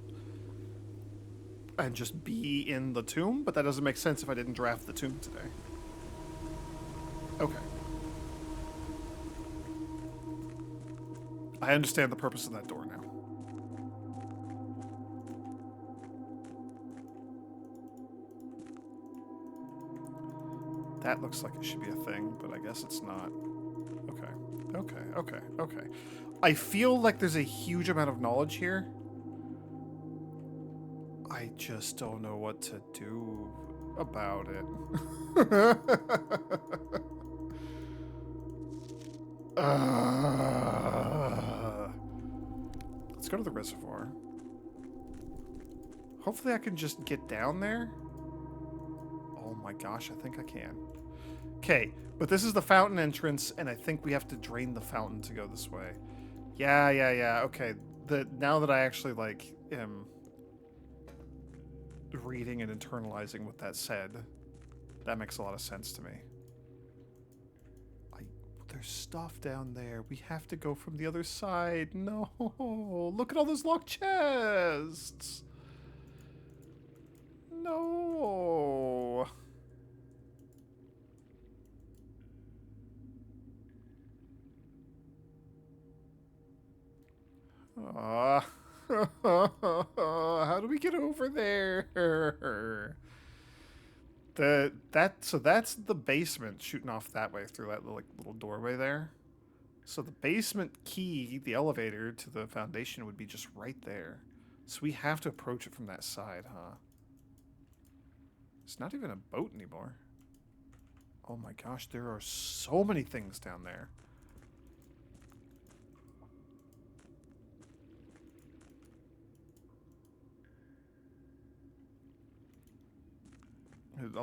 A: And just be in the tomb, but that doesn't make sense if I didn't draft the tomb today. Okay. I understand the purpose of that door now. That looks like it should be a thing, but I guess it's not. Okay. I feel like there's a huge amount of knowledge here. I just don't know what to do about it. Let's go to the reservoir. Hopefully I can just get down there. Oh my gosh, I think I can. Okay, but this is the fountain entrance, and I think we have to drain the fountain to go this way. Yeah. Okay, now that I actually, like, am reading and internalizing what that said, that makes a lot of sense to me. There's stuff down there. We have to go from the other side. No, look at all those locked chests. No. How do we get over there? So that's the basement shooting off that way through that little doorway there. So the basement key, the elevator to the foundation would be just right there. So we have to approach it from that side, huh? It's not even a boat anymore. Oh my gosh, there are so many things down there.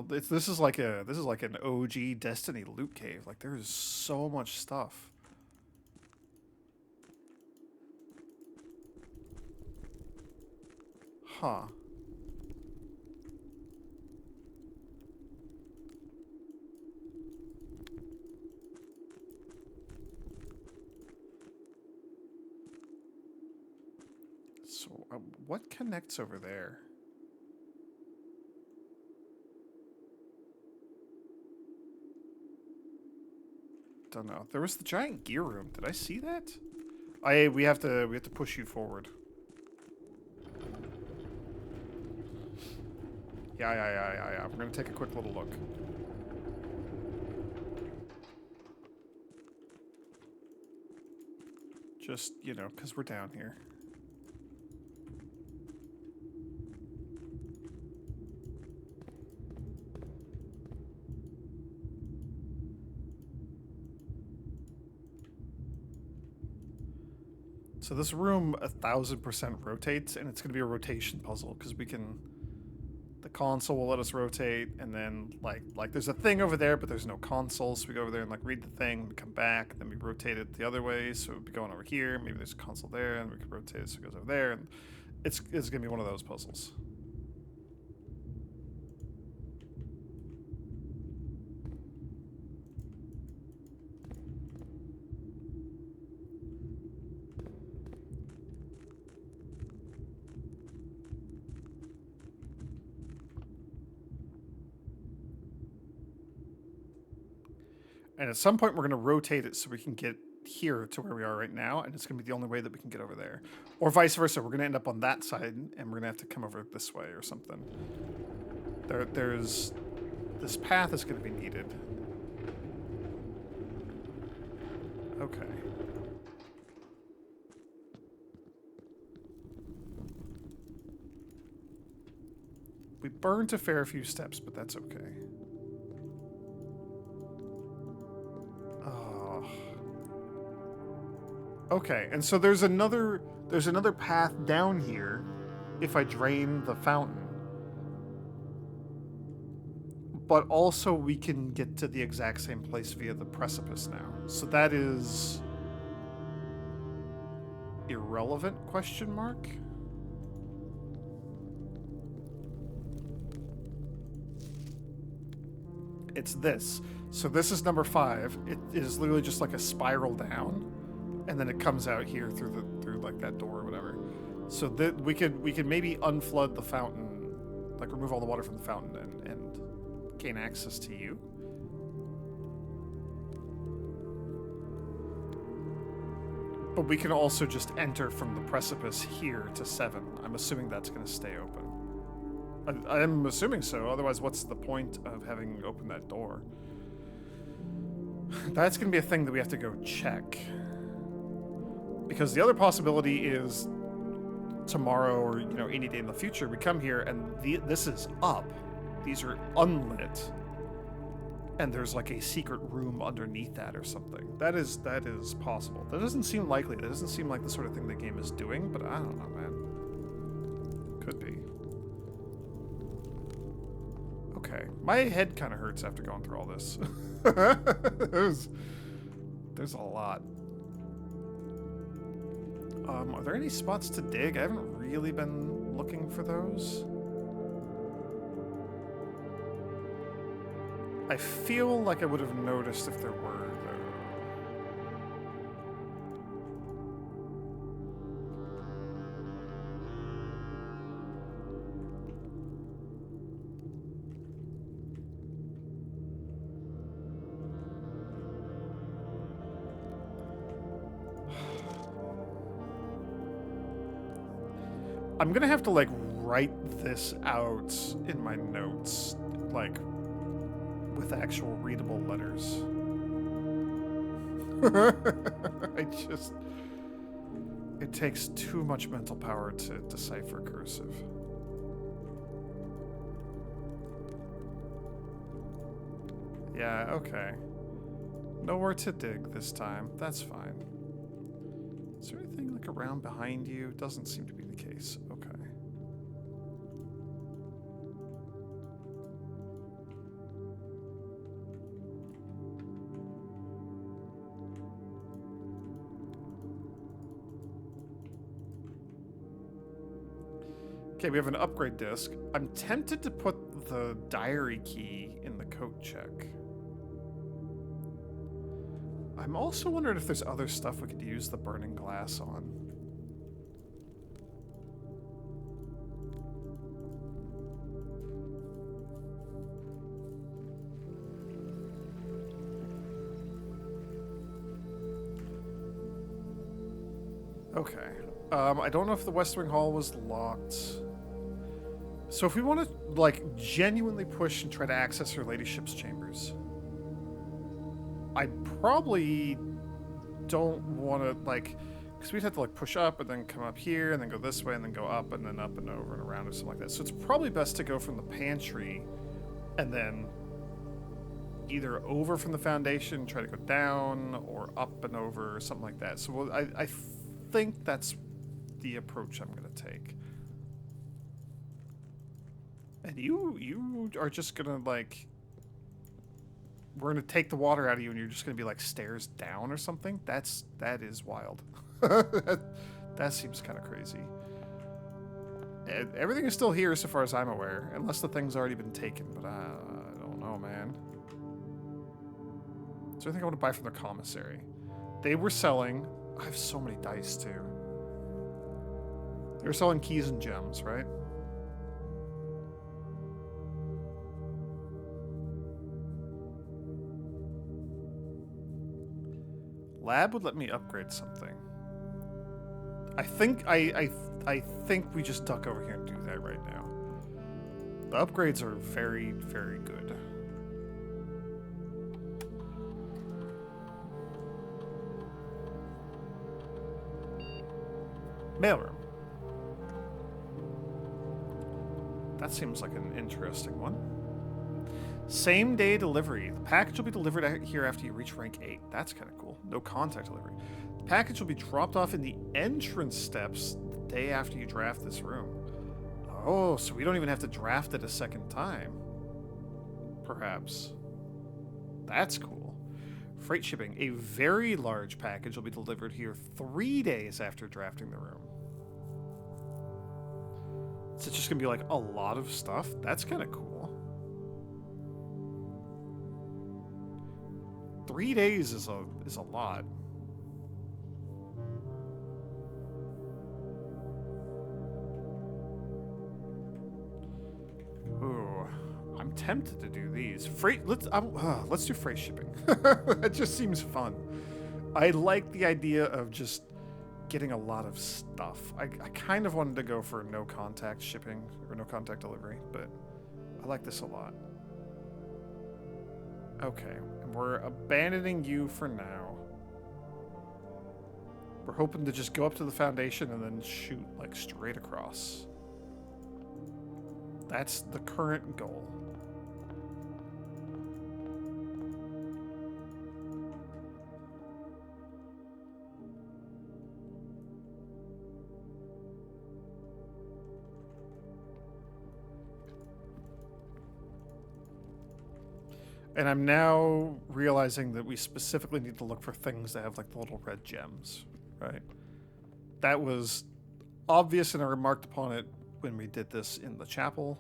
A: This is like an OG Destiny loot cave. Like, there is so much stuff. Huh. So, what connects over there? Don't know. There was the giant gear room. Did I see that? We have to push you forward. Yeah. We're gonna take a quick little look. Just, you know, because we're down here. So this room 1,000% rotates, and it's going to be a rotation puzzle because we can. The console will let us rotate, and then like there's a thing over there, but there's no console, so we go over there and like read the thing, we come back, and then we rotate it the other way, so we'd be going over here. Maybe there's a console there, and we can rotate it so it goes over there, and it's going to be one of those puzzles. And at some point, we're going to rotate it so we can get here to where we are right now, and it's going to be the only way that we can get over there. Or vice versa, we're going to end up on that side, and we're going to have to come over this way or something. There's... This path is going to be needed. Okay. We burned a fair few steps, but that's okay. Okay, and so there's another path down here if I drain the fountain. but also we can get to the exact same place via the precipice now. So that is irrelevant, question mark? It's this. So this is number 5. It is literally just like a spiral down, and then it comes out here through like that door or whatever. So that we could maybe unflood the fountain, like remove all the water from the fountain and gain access to you. But we can also just enter from the precipice here to 7. I'm assuming that's going to stay open. I'm assuming so, otherwise what's the point of having opened that door? That's going to be a thing that we have to go check. Because the other possibility is tomorrow or, you know, any day in the future, we come here and this is up. These are unlit. And there's like a secret room underneath that or something. That is possible. That doesn't seem likely. That doesn't seem like the sort of thing the game is doing, but I don't know, man. Could be. Okay. My head kind of hurts after going through all this. There's a lot. Are there any spots to dig? I haven't really been looking for those. I feel like I would have noticed if there were, though. I'm gonna have to, like, write this out in my notes, like, with actual readable letters. It takes too much mental power to decipher cursive. Yeah, okay. Nowhere to dig this time. That's fine. Is there anything, like, around behind you? Doesn't seem to be the case. Okay. Okay, we have an upgrade disc. I'm tempted to put the diary key in the coat check. I'm also wondering if there's other stuff we could use the burning glass on. Okay. I don't know if the West Wing Hall was locked. So if we want to, like, genuinely push and try to access her ladyship's chambers, I probably don't want to, like, because we'd have to, like, push up and then come up here and then go this way and then go up and then up and over and around or something like that. So it's probably best to go from the pantry and then either over from the foundation, try to go down, or up and over or something like that. So I think that's the approach I'm going to take. And you are just gonna, like, we're gonna take the water out of you and you're just gonna be like stairs down or something? That is wild. that seems kind of crazy. Everything is still here so far as I'm aware, unless the thing's already been taken, but I don't know, man. Is there anything I want to buy from the commissary? They were selling, I have so many dice too. They were selling keys and gems, right? Lab would let me upgrade something. I think I think we just duck over here and do that right now. The upgrades are very, very good. Mailroom. That seems like an interesting one. Same day delivery. The package will be delivered here after you reach rank 8. That's kind of cool. No contact delivery. The package will be dropped off in the entrance steps the day after you draft this room. Oh, so we don't even have to draft it a second time. perhaps. That's cool. Freight shipping. A very large package will be delivered here 3 days after drafting the room. So it's just gonna be like a lot of stuff. That's kind of cool. 3 days is a lot. Ooh, I'm tempted to do these. Let's do freight shipping. That just seems fun. I like the idea of just getting a lot of stuff. I kind of wanted to go for no contact shipping or no contact delivery, but I like this a lot. Okay, and we're abandoning you for now. We're hoping to just go up to the foundation and then shoot like straight across. That's the current goal. And I'm now realizing that we specifically need to look for things that have like the little red gems, right? That was obvious, and I remarked upon it when we did this in the chapel.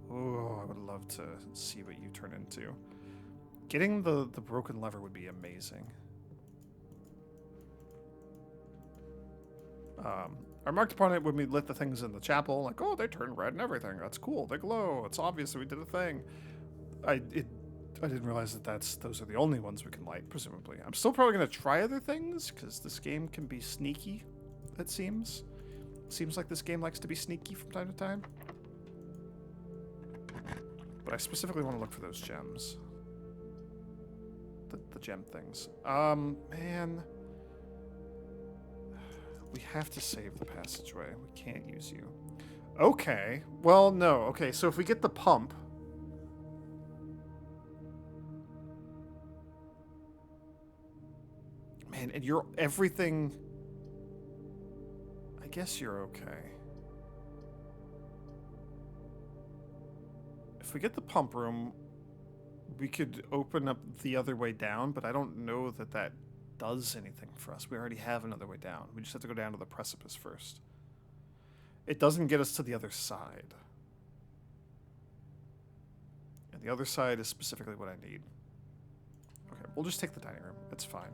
A: Oh, I would love to see what you turn into. Getting the broken lever would be amazing. I marked upon it when we lit the things in the chapel, like, oh, they turn red and everything. That's cool. They glow. It's obvious that we did a thing. I didn't realize that those are the only ones we can light, presumably. I'm still probably going to try other things, because this game can be sneaky, it seems. Seems like this game likes to be sneaky from time to time. But I specifically want to look for those gems. The gem things. Man... We have to save the passageway. We can't use you. Okay. Well, no. Okay, so if we get the pump... Man, and you're everything... I guess you're okay. If we get the pump room, we could open up the other way down, but I don't know that that does anything for us. We already have another way down. We just have to go down to the precipice first. It doesn't get us to the other side. And the other side is specifically what I need. Okay, we'll just take the dining room. It's fine.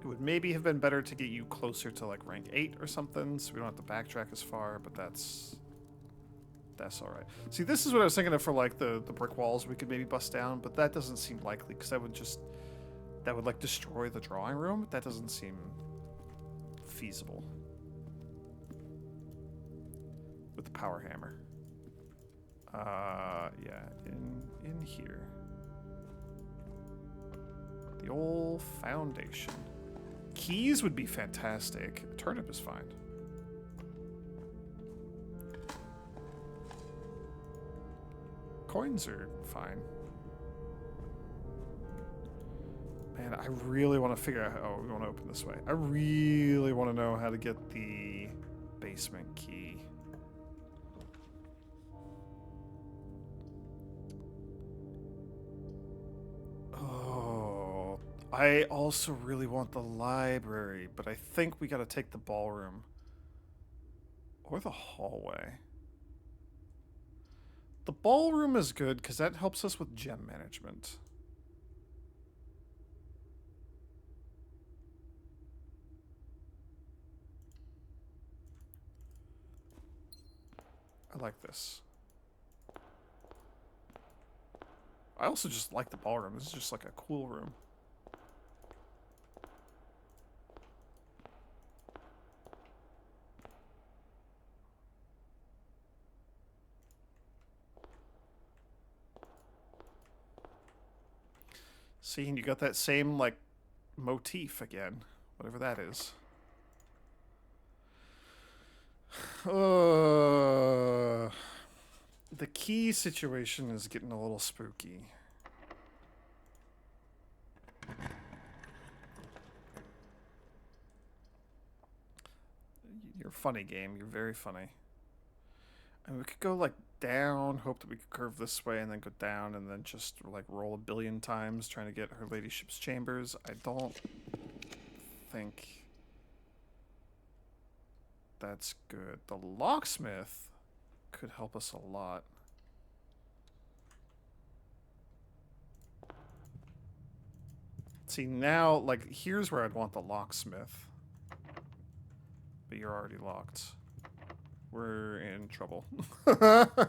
A: It would maybe have been better to get you closer to like rank 8 or something, so we don't have to backtrack as far, but that's all right. See, this is what I was thinking of for like the brick walls we could maybe bust down, but that doesn't seem likely, because that would like destroy the drawing room. That doesn't seem feasible with the power hammer. Yeah, in here. The old foundation. Keys would be fantastic. Turnip is fine. Coins are fine. Man, I really want to figure out how we want to open this way. I really want to know how to get the basement key. Oh, I also really want the library, but I think we got to take the ballroom or the hallway. The ballroom is good because that helps us with gem management. I like this. I also just like the ballroom. This is just like a cool room. See, and you got that same, like, motif again. Whatever that is. The key situation is getting a little spooky. You're funny, game. You're very funny. And we could go like down, hope that we could curve this way, and then go down, and then just like roll a billion times trying to get her ladyship's chambers. I don't think that's good. The locksmith could help us a lot. See, now, like, here's where I'd want the locksmith. But you're already locked. We're in trouble. Crap.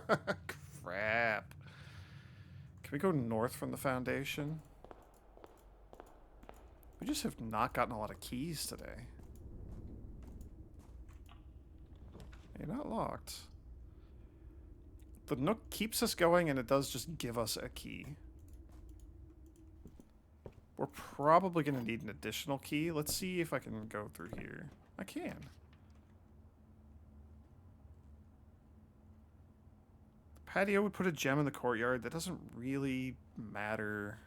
A: Can we go north from the foundation? We just have not gotten a lot of keys today. You're not locked. The Nook keeps us going, and it does just give us a key. We're probably going to need an additional key. Let's see if I can go through here. I can. The patio would put a gem in the courtyard. That doesn't really matter.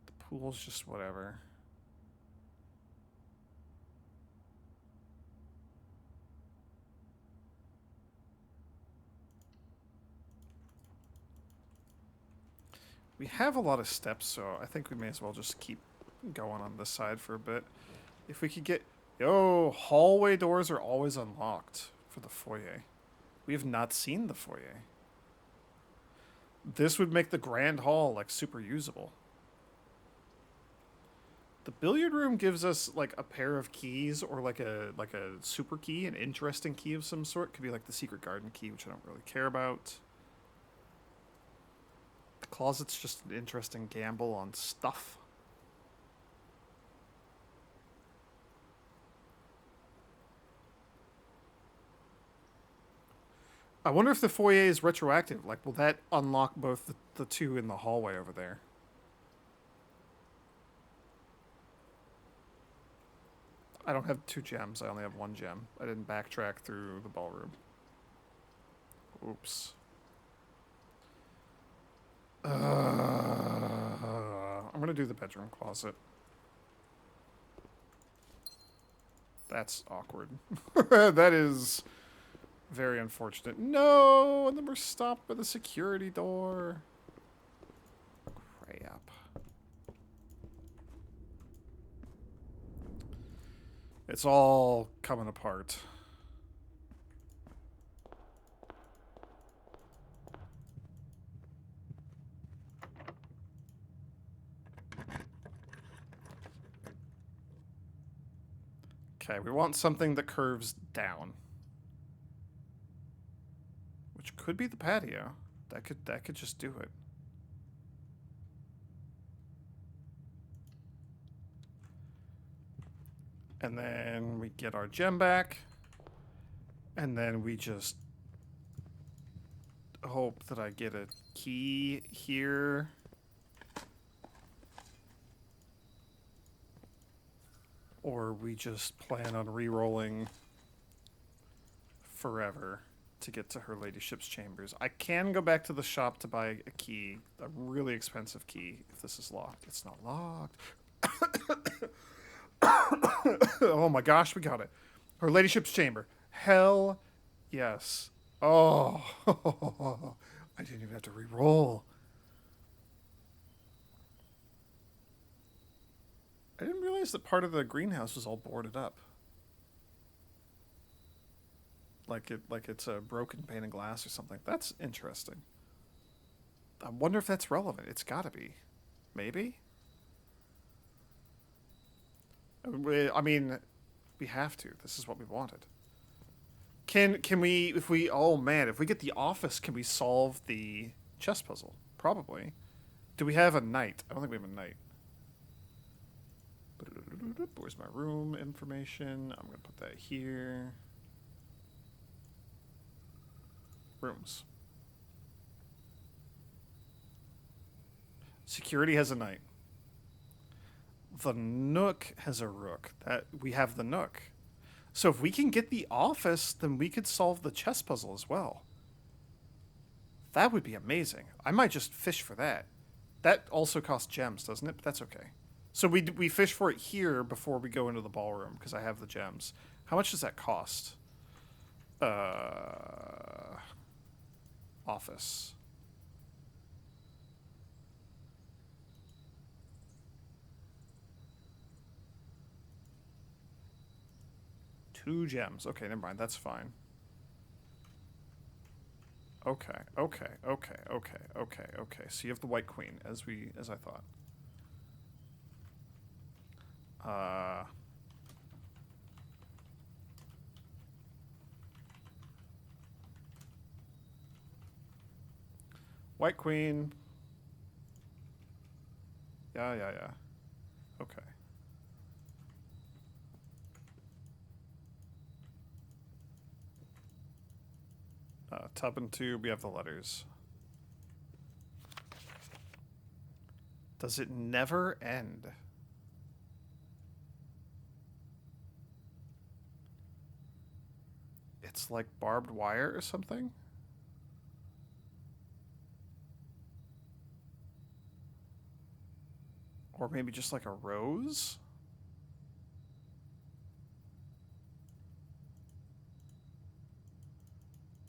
A: The pool's just whatever. We have a lot of steps, so I think we may as well just keep going on this side for a bit. If we could get... Yo, hallway doors are always unlocked for the foyer. We have not seen the foyer. This would make the grand hall, like, super usable. The billiard room gives us, like, a pair of keys or, like a super key, an interesting key of some sort. Could be, like, the secret garden key, which I don't really care about. The closet's just an interesting gamble on stuff. I wonder if the foyer is retroactive. Like, will that unlock both the two in the hallway over there? I don't have 2 gems. I only have 1 gem. I didn't backtrack through the ballroom. Oops. I'm gonna do the bedroom closet. That's awkward. That is very unfortunate. No! And then we're stopped by the security door. Crap. It's all coming apart. Okay, we want something that curves down. Which could be the patio. That could just do it. And then we get our gem back. And then we just hope that I get a key here. Or we just plan on re-rolling forever to get to her ladyship's chambers. I can go back to the shop to buy a key, a really expensive key, if this is locked. It's not locked. Oh my gosh, we got it. Her ladyship's chamber. Hell yes. Oh, I didn't even have to re-roll. I didn't realize that part of the greenhouse was all boarded up. Like it's a broken pane of glass or something. That's interesting. I wonder if that's relevant. It's gotta be. Maybe? I mean, we have to. This is what we wanted. Can we, if we, oh man, if we get the office, can we solve the chess puzzle? Probably. Do we have a knight? I don't think we have a knight. Where's my room information? I'm going to put that here. Rooms. Security has a knight. The Nook has a rook. That we have the Nook. So if we can get the office, then we could solve the chess puzzle as well. That would be amazing. I might just fish for that. That also costs gems, doesn't it? But that's okay. So we fish for it here before we go into the ballroom because I have the gems. How much does that cost? Office. Two gems. Okay, never mind. That's fine. Okay, okay, okay, okay, okay, okay. So you have the White Queen, as I thought. Uh, White Queen. Yeah, yeah, yeah. Okay. Tub and tube. We have the letters. Does it never end? It's like barbed wire or something? Or maybe just like a rose?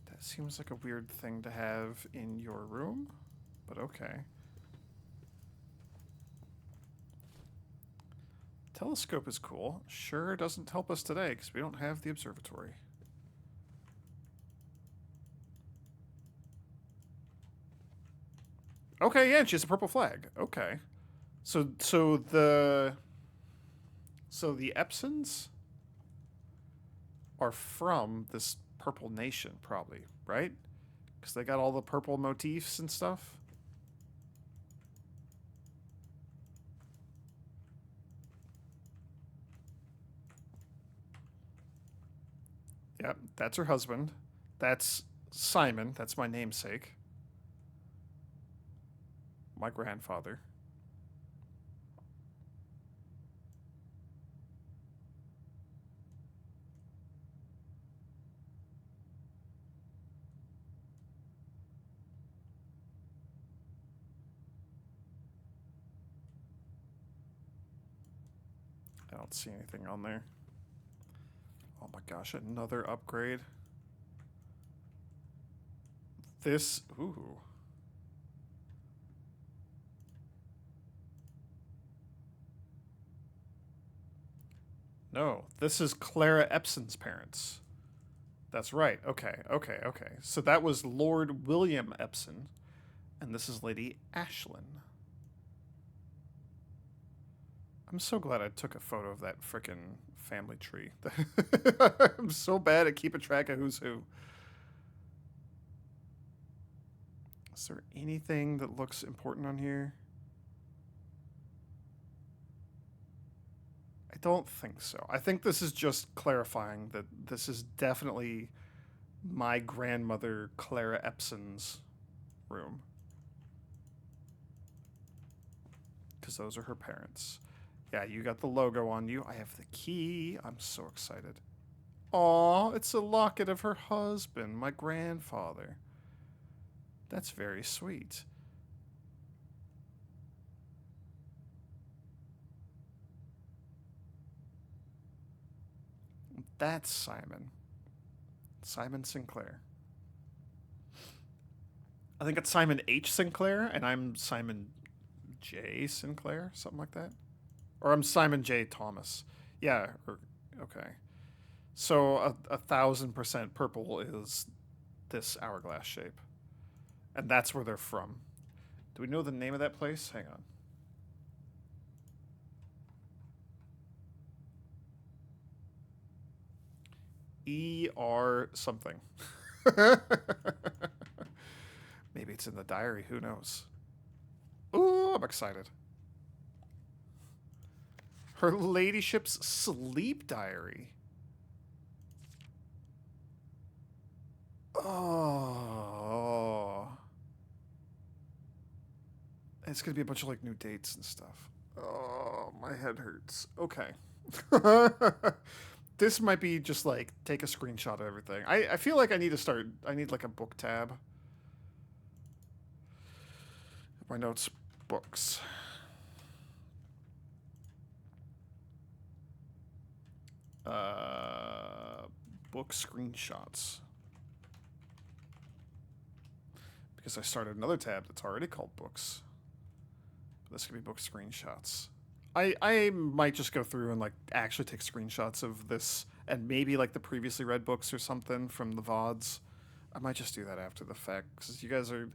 A: That seems like a weird thing to have in your room, but okay. Telescope is cool. Sure doesn't help us today because we don't have the observatory. Okay, yeah, she has a purple flag. Okay. So the Epsens are from this purple nation, probably, right? Because they got all the purple motifs and stuff. Yep, that's her husband. That's Simon. That's my namesake. My grandfather. I don't see anything on there. Oh my gosh, another upgrade. This, ooh. No, this is Clara Epson's parents. That's right. Okay, okay, okay. So that was Lord William Epson, and this is Lady Ashlyn. I'm so glad I took a photo of that frickin' family tree. I'm so bad at keeping track of who's who. Is there anything that looks important on here? I don't think so. I think this is just clarifying that this is definitely my grandmother Clara Epson's room. Because those are her parents. Yeah, you got the logo on you. I have the key. I'm so excited. Aw, it's a locket of her husband, my grandfather. That's very sweet. That's Simon. Simon Sinclair. I think it's Simon H. Sinclair, and I'm Simon J. Sinclair, something like that. Or I'm Simon J. Thomas. Yeah, okay. So 1,000% purple is this hourglass shape. And that's where they're from. Do we know the name of that place? Hang on. ER something. Maybe it's in the diary. Who knows? Ooh, I'm excited. Her ladyship's sleep diary. Oh. It's going to be a bunch of like new dates and stuff. Oh, my head hurts. Okay. This might be just like take a screenshot of everything. I feel like I need like a book tab. My notes, books. Book screenshots. Because I started another tab that's already called books. This could be book screenshots. I might just go through and like actually take screenshots of this and maybe like the previously read books or something from the VODs. I might just do that after the fact because you guys are.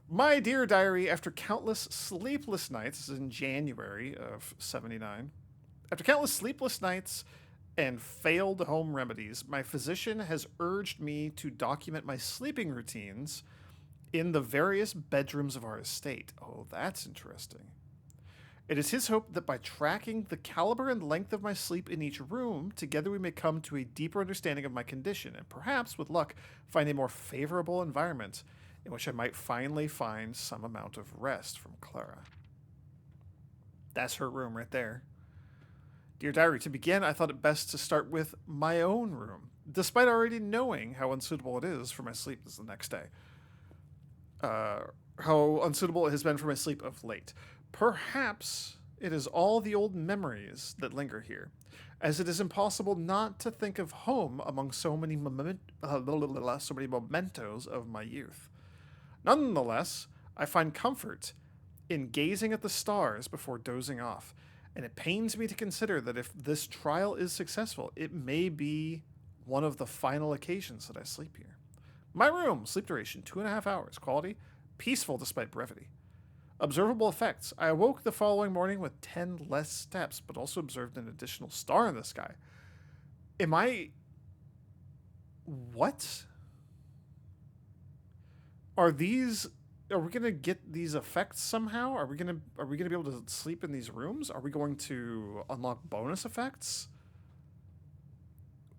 A: My dear diary, after countless sleepless nights, this is in January of '79. After countless sleepless nights and failed home remedies, my physician has urged me to document my sleeping routines in the various bedrooms of our estate. Oh, that's interesting. It is his hope that by tracking the caliber and length of my sleep in each room, together we may come to a deeper understanding of my condition and perhaps, with luck, find a more favorable environment in which I might finally find some amount of rest. From Clara. That's her room right there. Dear Diary, to begin, I thought it best to start with my own room, despite already knowing how unsuitable it is for my sleep this the next day. How unsuitable it has been for my sleep of late. Perhaps it is all the old memories that linger here, as it is impossible not to think of home among so many mementos of my youth. Nonetheless, I find comfort in gazing at the stars before dozing off, and it pains me to consider that if this trial is successful, it may be one of the final occasions that I sleep here. My room, sleep duration 2.5 hours, quality peaceful despite brevity. Observable effects. I awoke the following morning with 10 less steps, but also observed an additional star in the sky. Am I... What? Are these... Are we gonna get these effects somehow? Are we gonna be able to sleep in these rooms? Are we going to unlock bonus effects?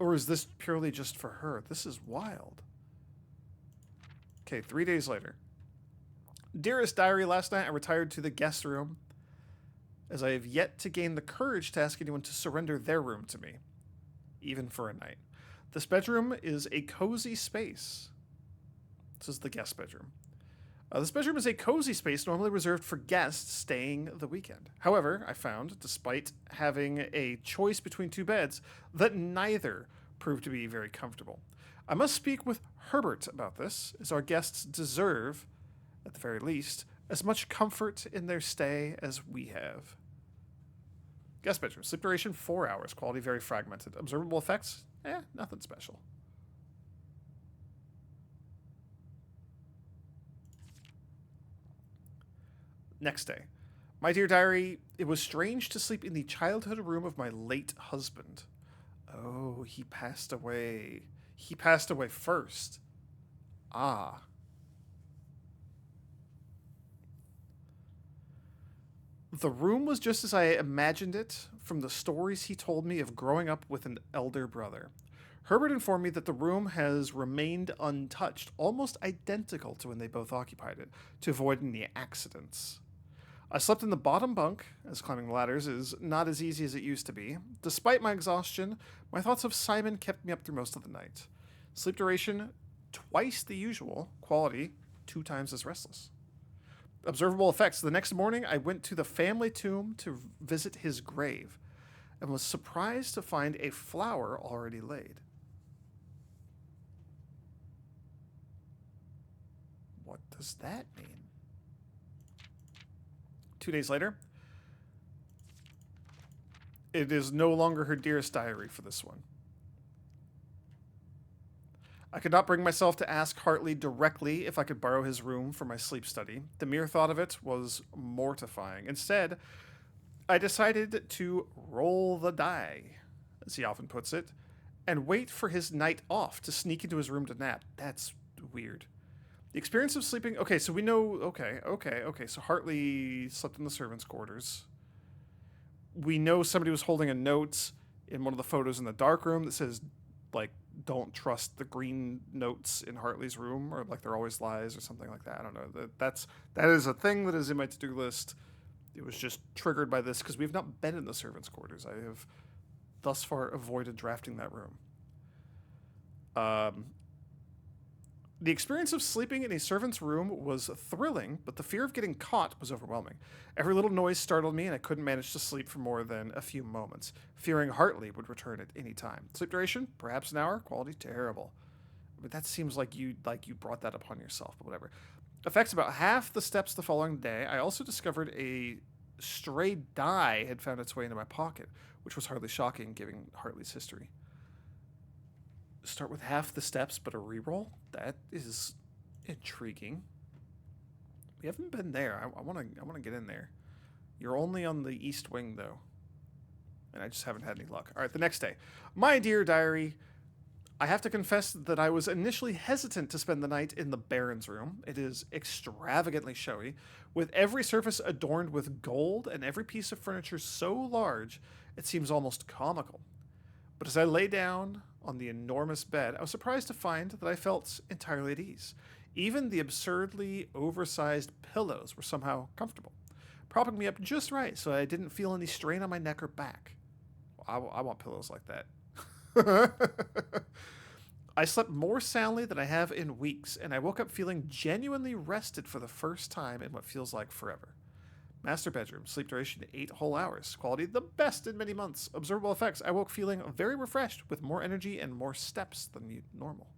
A: Or is this purely just for her? This is wild. Okay, 3 days later. Dearest Diary, last night I retired to the guest room, as I have yet to gain the courage to ask anyone to surrender their room to me, even for a night. This bedroom is a cozy space. This is the guest bedroom. This bedroom is a cozy space normally reserved for guests staying the weekend. However, I found, despite having a choice between two beds, that neither proved to be very comfortable. I must speak with Herbert about this, as our guests deserve, at the very least, as much comfort in their stay as we have. Guest bedroom. Sleep duration 4 hours. Quality very fragmented. Observable effects? Nothing special. Next day. My dear diary, it was strange to sleep in the childhood room of my late husband. Oh, he passed away. He passed away first. Ah. The room was just as I imagined it from the stories he told me of growing up with an elder brother. Herbert informed me that the room has remained untouched, almost identical to when they both occupied it, to avoid any accidents. I slept in the bottom bunk, as climbing ladders is not as easy as it used to be. Despite my exhaustion, my thoughts of Simon kept me up through most of the night. Sleep duration, twice the usual. Quality, 2 times as restless. Observable effects. The next morning, I went to the family tomb to visit his grave, and was surprised to find a flower already laid. What does that mean? 2 days later. It is no longer her dearest diary for this one. I could not bring myself to ask Hartley directly if I could borrow his room for my sleep study. The mere thought of it was mortifying. Instead, I decided to roll the die, as he often puts it, and wait for his night off to sneak into his room to nap. That's weird. The experience of sleeping... Okay, so we know... Okay. So Hartley slept in the servants' quarters. We know somebody was holding a note in one of the photos in the dark room that says, like, don't trust the green notes in Hartley's room, or like they're always lies or something like that. I don't know. That is a thing that is in my to-do list. It was just triggered by this because we've not been in the servants' quarters. I have thus far avoided drafting that room. The experience of sleeping in a servant's room was thrilling, but the fear of getting caught was overwhelming. Every little noise startled me, and I couldn't manage to sleep for more than a few moments, fearing Hartley would return at any time. Sleep duration, perhaps an hour. Quality, terrible. But that seems like you brought that upon yourself, but whatever. Effects about half the steps the following day. I also discovered a stray die had found its way into my pocket, which was hardly shocking given Hartley's history. Start with half the steps, but a reroll? That is intriguing. We haven't been there. I wanna get in there. You're only on the east wing though, and I just haven't had any luck. All right, the next day, my dear diary. I have to confess that I was initially hesitant to spend the night in the Baron's room. It is extravagantly showy, with every surface adorned with gold and every piece of furniture so large it seems almost comical. But as I lay down on the enormous bed, I was surprised to find that I felt entirely at ease. Even the absurdly oversized pillows were somehow comfortable, propping me up just right so I didn't feel any strain on my neck or back. Well, I want pillows like that. I slept more soundly than I have in weeks, and I woke up feeling genuinely rested for the first time in what feels like forever. Master bedroom, sleep duration 8 whole hours, quality the best in many months. Observable effects, I woke feeling very refreshed with more energy and more steps than normal.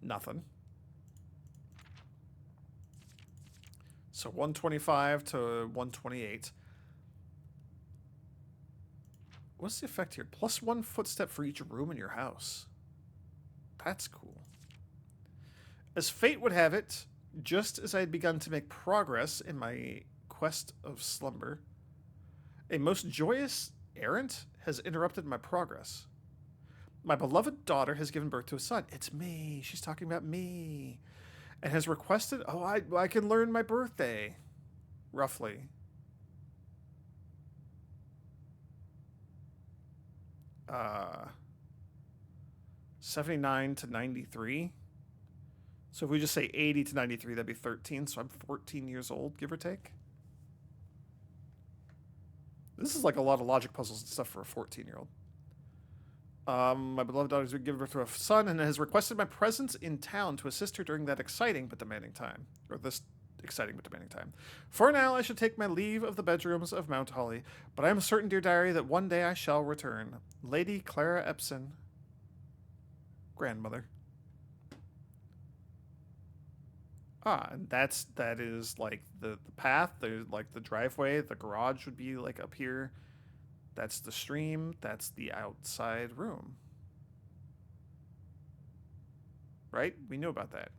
A: Nothing. So 125 to 128. What's the effect here? +1 footstep for each room in your house. That's cool. As fate would have it, just as I had begun to make progress in my quest of slumber, a most joyous errand has interrupted my progress. My beloved daughter has given birth to a son. It's me. She's talking about me. And has requested, I can learn my birthday. Roughly. 79 to 93. So if we just say 80 to 93, that'd be 13. So I'm 14 years old, give or take. This is like a lot of logic puzzles and stuff for a 14-year-old. My beloved daughter has given birth to a son and has requested my presence in town to assist her during that exciting but demanding time. Or this exciting but demanding time. For now, I should take my leave of the bedrooms of Mount Holly, but I am certain, dear diary, that one day I shall return. Lady Clara Epsen, grandmother. And that is like the path. There's like the driveway. The garage would be like up here. That's the stream. That's the outside room. Right? We knew about that.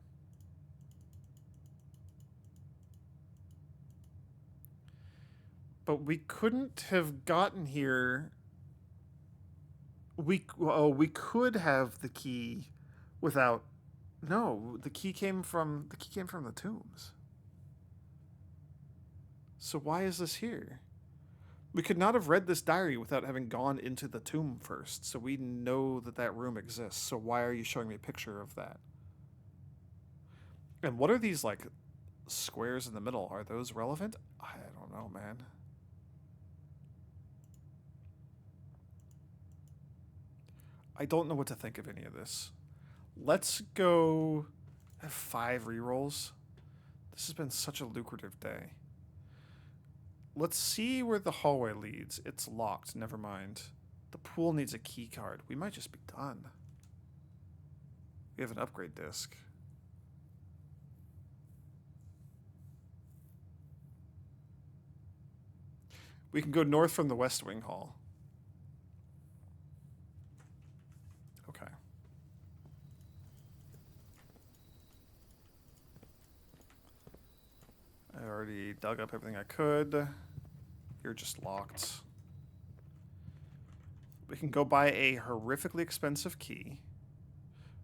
A: But we couldn't have gotten here. We could have the key without. No, the key came from the tombs. So why is this here? We could not have read this diary without having gone into the tomb first. So we know that room exists. So why are you showing me a picture of that? And what are these like squares in the middle? Are those relevant? I don't know, man. I don't know what to think of any of this. Let's go. I have 5 rerolls. This has been such a lucrative day. Let's see where the hallway leads. It's locked. Never mind. The pool needs a key card. We might just be done. We have an upgrade disc. We can go north from the West Wing Hall. Okay. I already dug up everything I could. You're just locked. We can go buy a horrifically expensive key.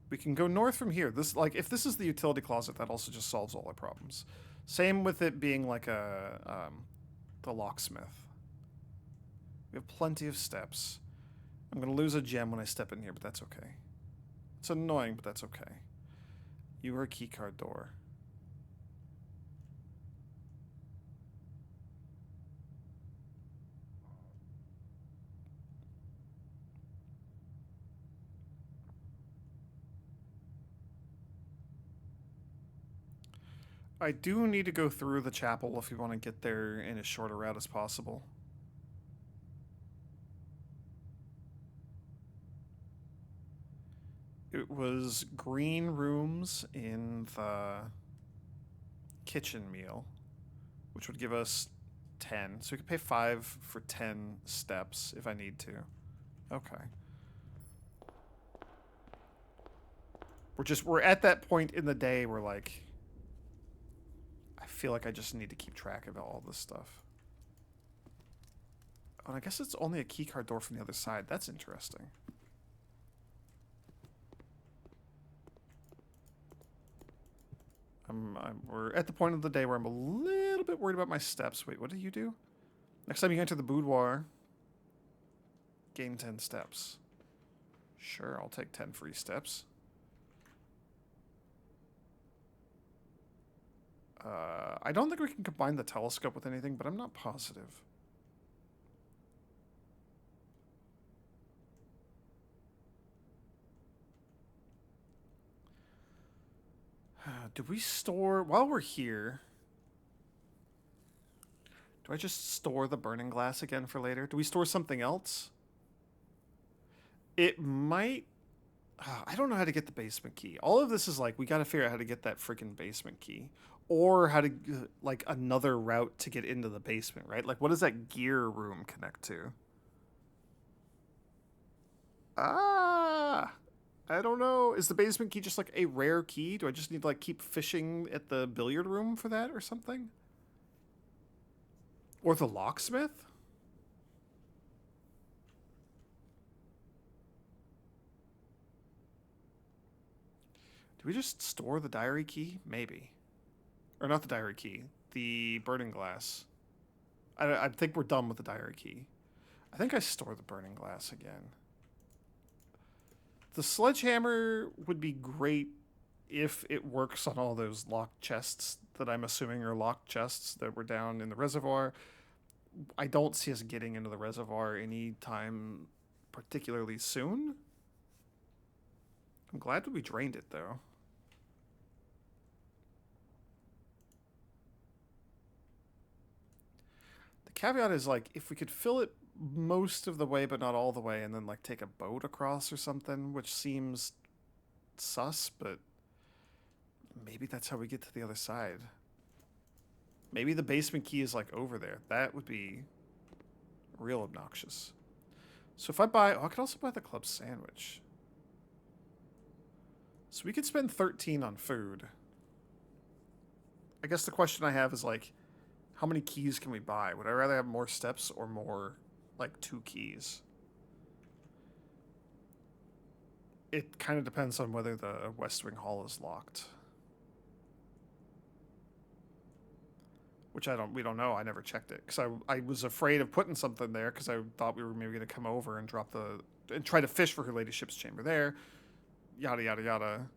A: We can go north from here. This, like, if this is the utility closet, that also just solves all our problems. Same with it being like the locksmith. We have plenty of steps. I'm gonna lose a gem when I step in here, but that's okay. It's annoying, but that's okay. You are a keycard door. I do need to go through the chapel if we want to get there in as short a route as possible. It was green rooms in the kitchen meal, which would give us 10. So we could pay 5 for 10 steps if I need to. Okay. We're at that point in the day where, like, I feel like I just need to keep track of all this stuff. Oh, and I guess it's only a keycard door from the other side. That's interesting. We're at the point of the day where I'm a little bit worried about my steps. Wait, what do you do? Next time you enter the boudoir, gain 10 steps. Sure, I'll take 10 free steps. I don't think we can combine the telescope with anything, but I'm not positive. Do we store... While we're here... Do I just store the burning glass again for later? Do we store something else? It might... I don't know how to get the basement key. All of this is like, we gotta figure out how to get that freaking basement key. Or how to, like, another route to get into the basement, right? Like, what does that gear room connect to? Ah! I don't know. Is the basement key just, like, a rare key? Do I just need to, like, keep fishing at the billiard room for that or something? Or the locksmith? Do we just store the diary key? Maybe. Or not the diary key. The burning glass. I think we're done with the diary key. I think I store the burning glass again. The sledgehammer would be great if it works on all those locked chests that I'm assuming are locked chests that were down in the reservoir. I don't see us getting into the reservoir anytime particularly soon. I'm glad that we drained it, though. The caveat is, like, if we could fill it most of the way but not all the way and then, like, take a boat across or something, which seems sus, but maybe that's how we get to the other side. Maybe the basement key is, like, over there. That would be real obnoxious. So if I buy... Oh, I could also buy the club sandwich. So we could spend 13 on food. I guess the question I have is, like, how many keys can we buy? Would I rather have more steps or more, like, 2 keys? It kind of depends on whether the West Wing Hall is locked. Which we don't know. I never checked it. Because I was afraid of putting something there because I thought we were maybe going to come over and and try to fish for her ladyship's chamber there. Yada, yada, yada.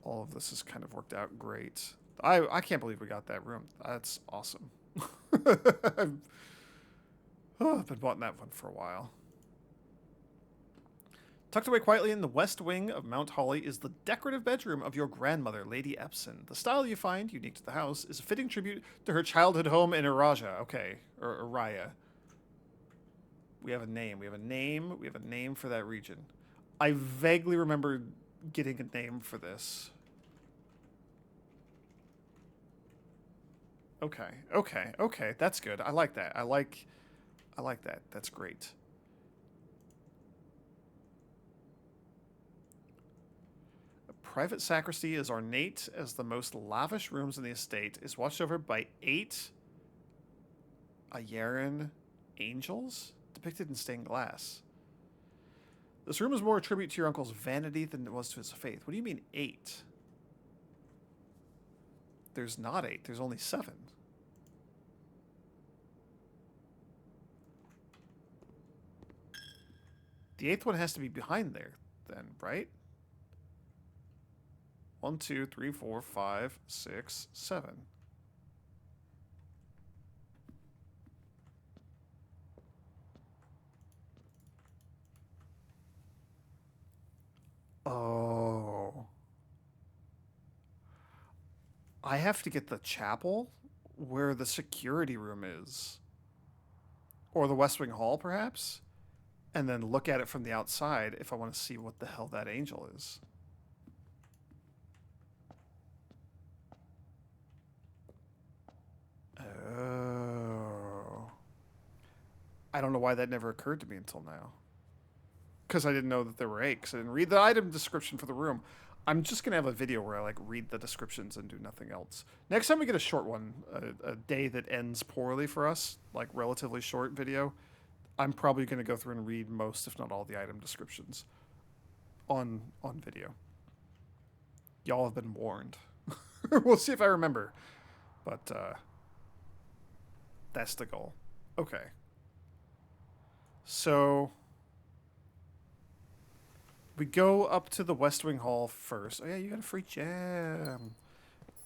A: All of this has kind of worked out great. I can't believe we got that room. That's awesome. I've been wanting that one for a while. Tucked away quietly in the west wing of Mount Holly is the decorative bedroom of your grandmother, Lady Epsen. The style you find, unique to the house, is a fitting tribute to her childhood home in Araja. Okay, or Araya. We have a name. We have a name. We have a name for that region. I vaguely remember getting a name for this. Okay. That's good. I like that. I like that. That's great. A private sacristy is ornate as the most lavish rooms in the estate, is watched over by 8 Ayaran angels depicted in stained glass. This room is more a tribute to your uncle's vanity than it was to his faith. What do you mean 8? There's not 8. There's only 7. The 8th one has to be behind there, then, right? 1, 2, 3, 4, 5, 6, 7. Oh. I have to get the chapel where the security room is. Or the West Wing Hall, perhaps? And then look at it from the outside if I want to see what the hell that angel is. Oh. I don't know why that never occurred to me until now. Because I didn't know that there were 8, because I didn't read the item description for the room. I'm just going to have a video where I like read the descriptions and do nothing else. Next time we get a short one, a day that ends poorly for us, like relatively short video, I'm probably going to go through and read most, if not all, the item descriptions on video. Y'all have been warned. We'll see if I remember. But that's the goal. Okay. So we go up to the West Wing Hall first. Oh yeah, you got a free gem.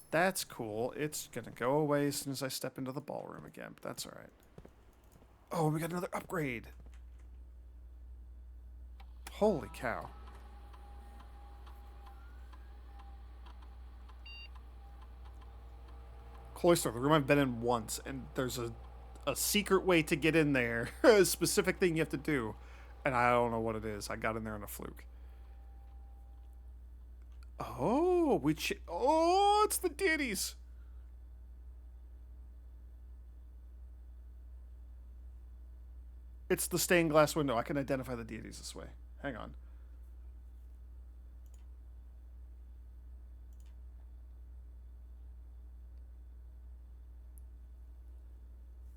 A: That's cool. It's gonna go away as soon as I step into the ballroom again, but that's alright. Oh, we got another upgrade. Holy cow. Cloister, the room I've been in once, and there's a secret way to get in there. A specific thing you have to do. And I don't know what it is. I got in there on a fluke. Oh, oh, it's the deities. It's the stained glass window. I can identify the deities this way. Hang on.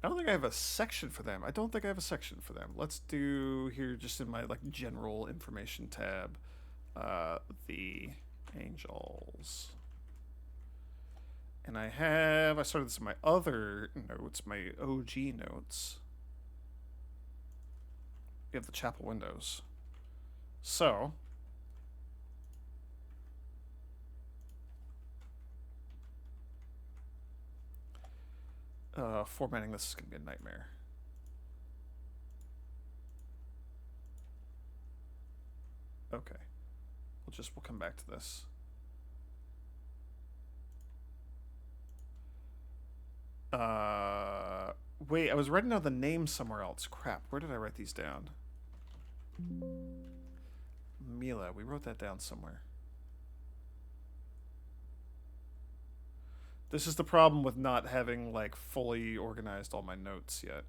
A: I don't think I have a section for them. I don't think I have a section for them. Let's do here just in my like general information tab. The angels. And I started this in my other notes, my OG notes. We have the chapel windows. So, formatting this is going to be a nightmare. Okay. We'll come back to this. Wait, I was writing down the name somewhere else. Crap, where did I write these down? Mila, we wrote that down somewhere. This is the problem with not having, like, fully organized all my notes yet.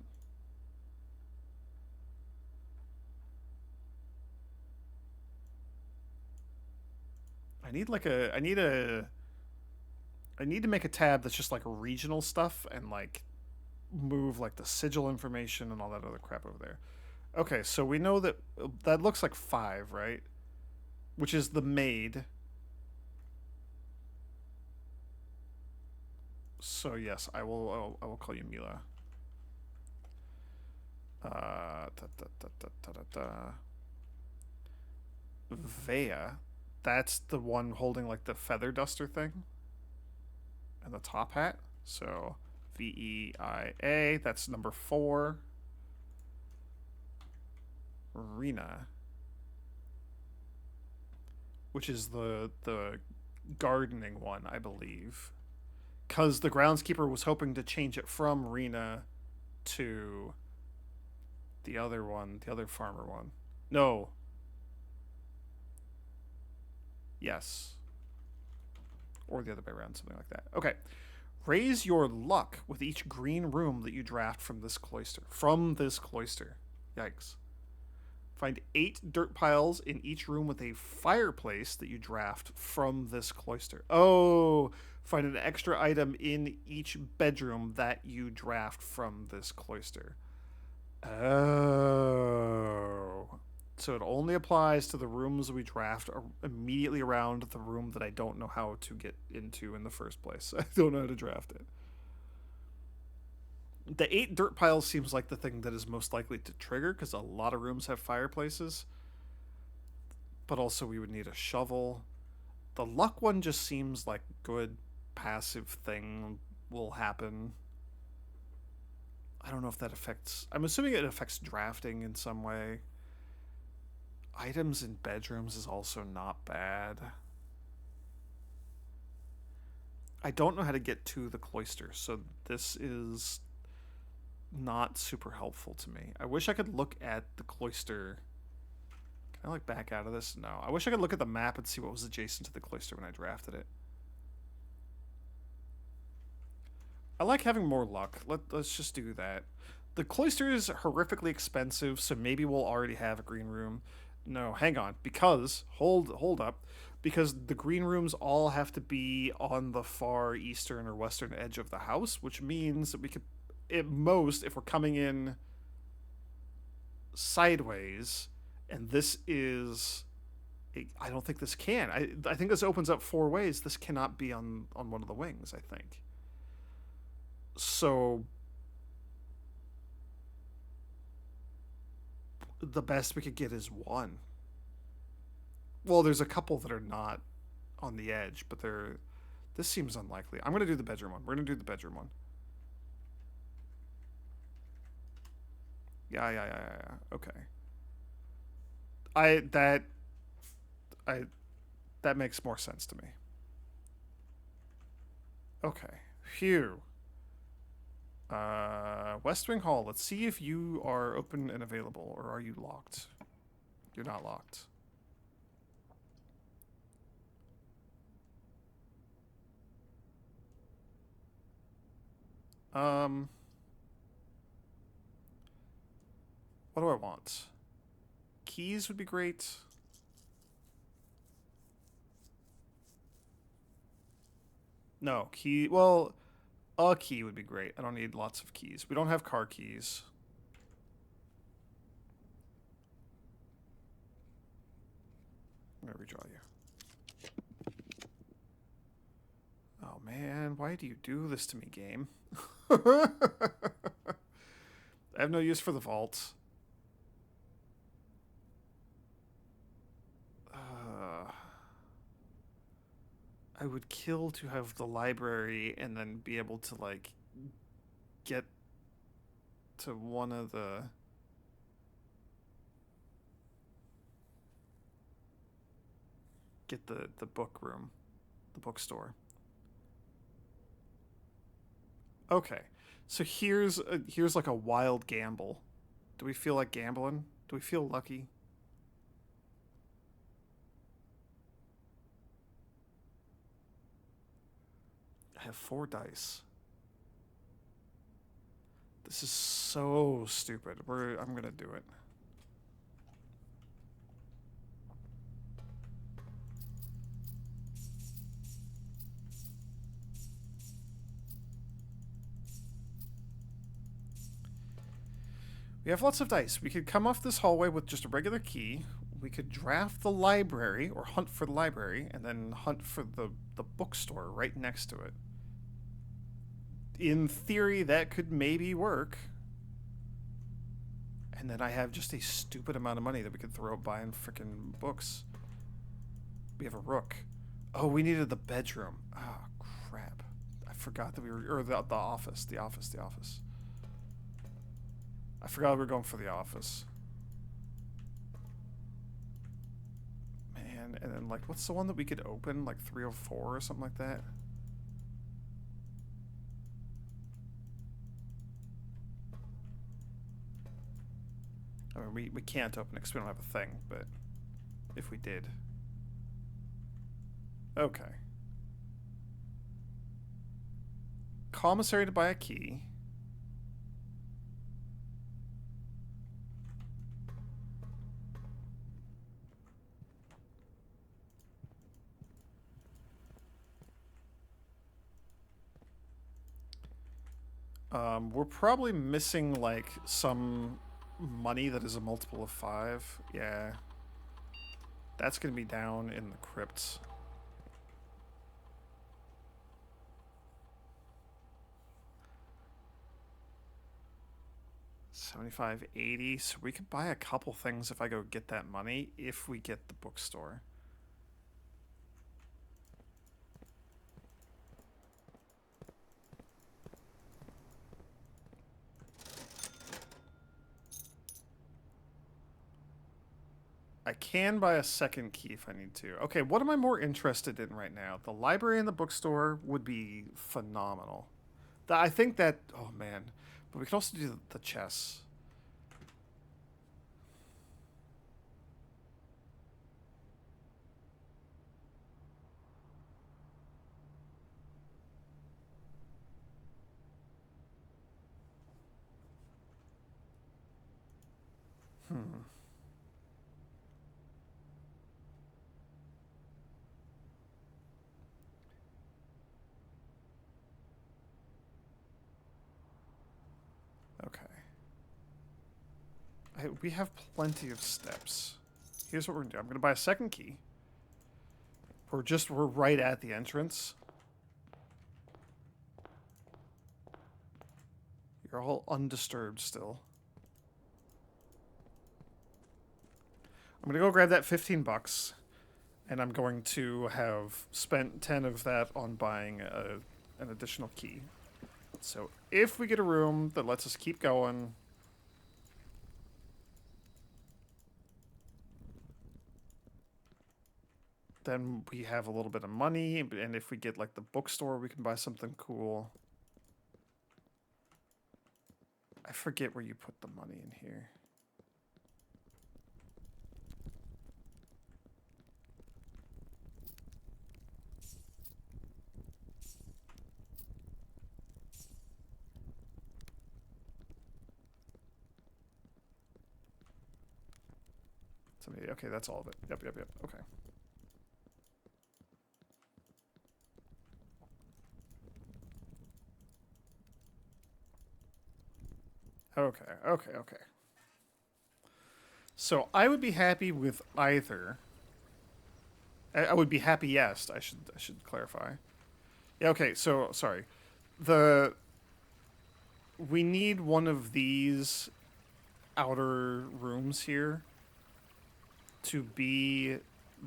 A: I need to make a tab that's just like regional stuff and like move like the sigil information and all that other crap over there. Okay, so we know that that looks like 5, right? Which is the maid. So yes, I will call you Mila. Vea. That's the one holding like the feather duster thing. And the top hat. So Veia. That's number 4. Rena. Which is the gardening one, I believe. Because the groundskeeper was hoping to change it from Rena to the other one, the other farmer one. No. Yes. Or the other way around, something like that. Okay. Raise your luck with each green room that you draft from this cloister. From this cloister. Yikes. Find 8 dirt piles in each room with a fireplace that you draft from this cloister. Oh, find an extra item in each bedroom that you draft from this cloister. Oh. So it only applies to the rooms we draft immediately around the room that I don't know how to get into in the first place. I don't know how to draft it. The 8 dirt piles seems like the thing that is most likely to trigger because a lot of rooms have fireplaces. But also we would need a shovel. The luck one just seems like good passive thing will happen. I don't know if that affects... I'm assuming it affects drafting in some way. Items in bedrooms is also not bad. I don't know how to get to the cloister, so this is not super helpful to me. I wish I could look at the cloister. Can I like back out of this? No. I wish I could look at the map and see what was adjacent to the cloister when I drafted it. I like having more luck. Let's just do that. The cloister is horrifically expensive, so maybe we'll already have a green room. No, hang on. Because hold up. Because the green rooms all have to be on the far eastern or western edge of the house, which means that we could, at most, if we're coming in sideways, and this is, I don't think this can. I think this opens up 4 ways. This cannot be on one of the wings, I think. So the best we could get is 1. Well, there's a couple that are not on the edge, but they're. This seems unlikely. I'm gonna do the bedroom one. We're gonna do the bedroom one. Yeah. Okay. I that I that makes more sense to me. Okay. Phew. West Wing Hall. Let's see if you are open and available, or are you locked? You're not locked. What do I want? Keys would be great. No, key. Well, a key would be great. I don't need lots of keys. We don't have car keys. I'm gonna redraw you. Oh man, why do you do this to me, game? I have no use for the vault. I would kill to have the library and then be able to like get to one of the the book room, the bookstore. Okay, so here's like a wild gamble. Do we feel like gambling? Do we feel lucky? I have 4 dice. This is so stupid. I'm gonna do it. We have lots of dice. We could come off this hallway with just a regular key. We could draft the library or hunt for the library and then hunt for the bookstore right next to it. In theory, that could maybe work. And then I have just a stupid amount of money that we could throw buying freaking books. We have a rook. Oh, we needed the bedroom. Oh, crap. I forgot that we were... Or the office. The office. I forgot we were going for the office. Man, and then, like, what's the one that we could open? Like 304 or something like that? I mean, we can't open it because we don't have a thing, but if we did. Okay. Commissary to buy a key. We're probably missing, like, some money that is a multiple of 5. Yeah. That's gonna be down in the crypts. $75, $80. So we could buy a couple things if I go get that money, if we get the bookstore. I I can buy a second key if I need to. Okay, what am I more interested in right now? The library and the bookstore would be phenomenal. I think that... Oh, man. But we could also do the chess. Okay. We have plenty of steps. Here's what we're going to do. I'm going to buy a second key. We're right at the entrance. You're all undisturbed still. I'm going to go grab that 15 bucks. And I'm going to have spent 10 of that on buying an additional key. So if we get a room that lets us keep going... then we have a little bit of money, and if we get, like, the bookstore, we can buy something cool. I forget where you put the money in here. Okay, that's all of it. Yep. Okay. Okay. So I would be happy with either. I would be happy. Yes, I should clarify. Yeah. Okay. So sorry. We need one of these outer rooms here to be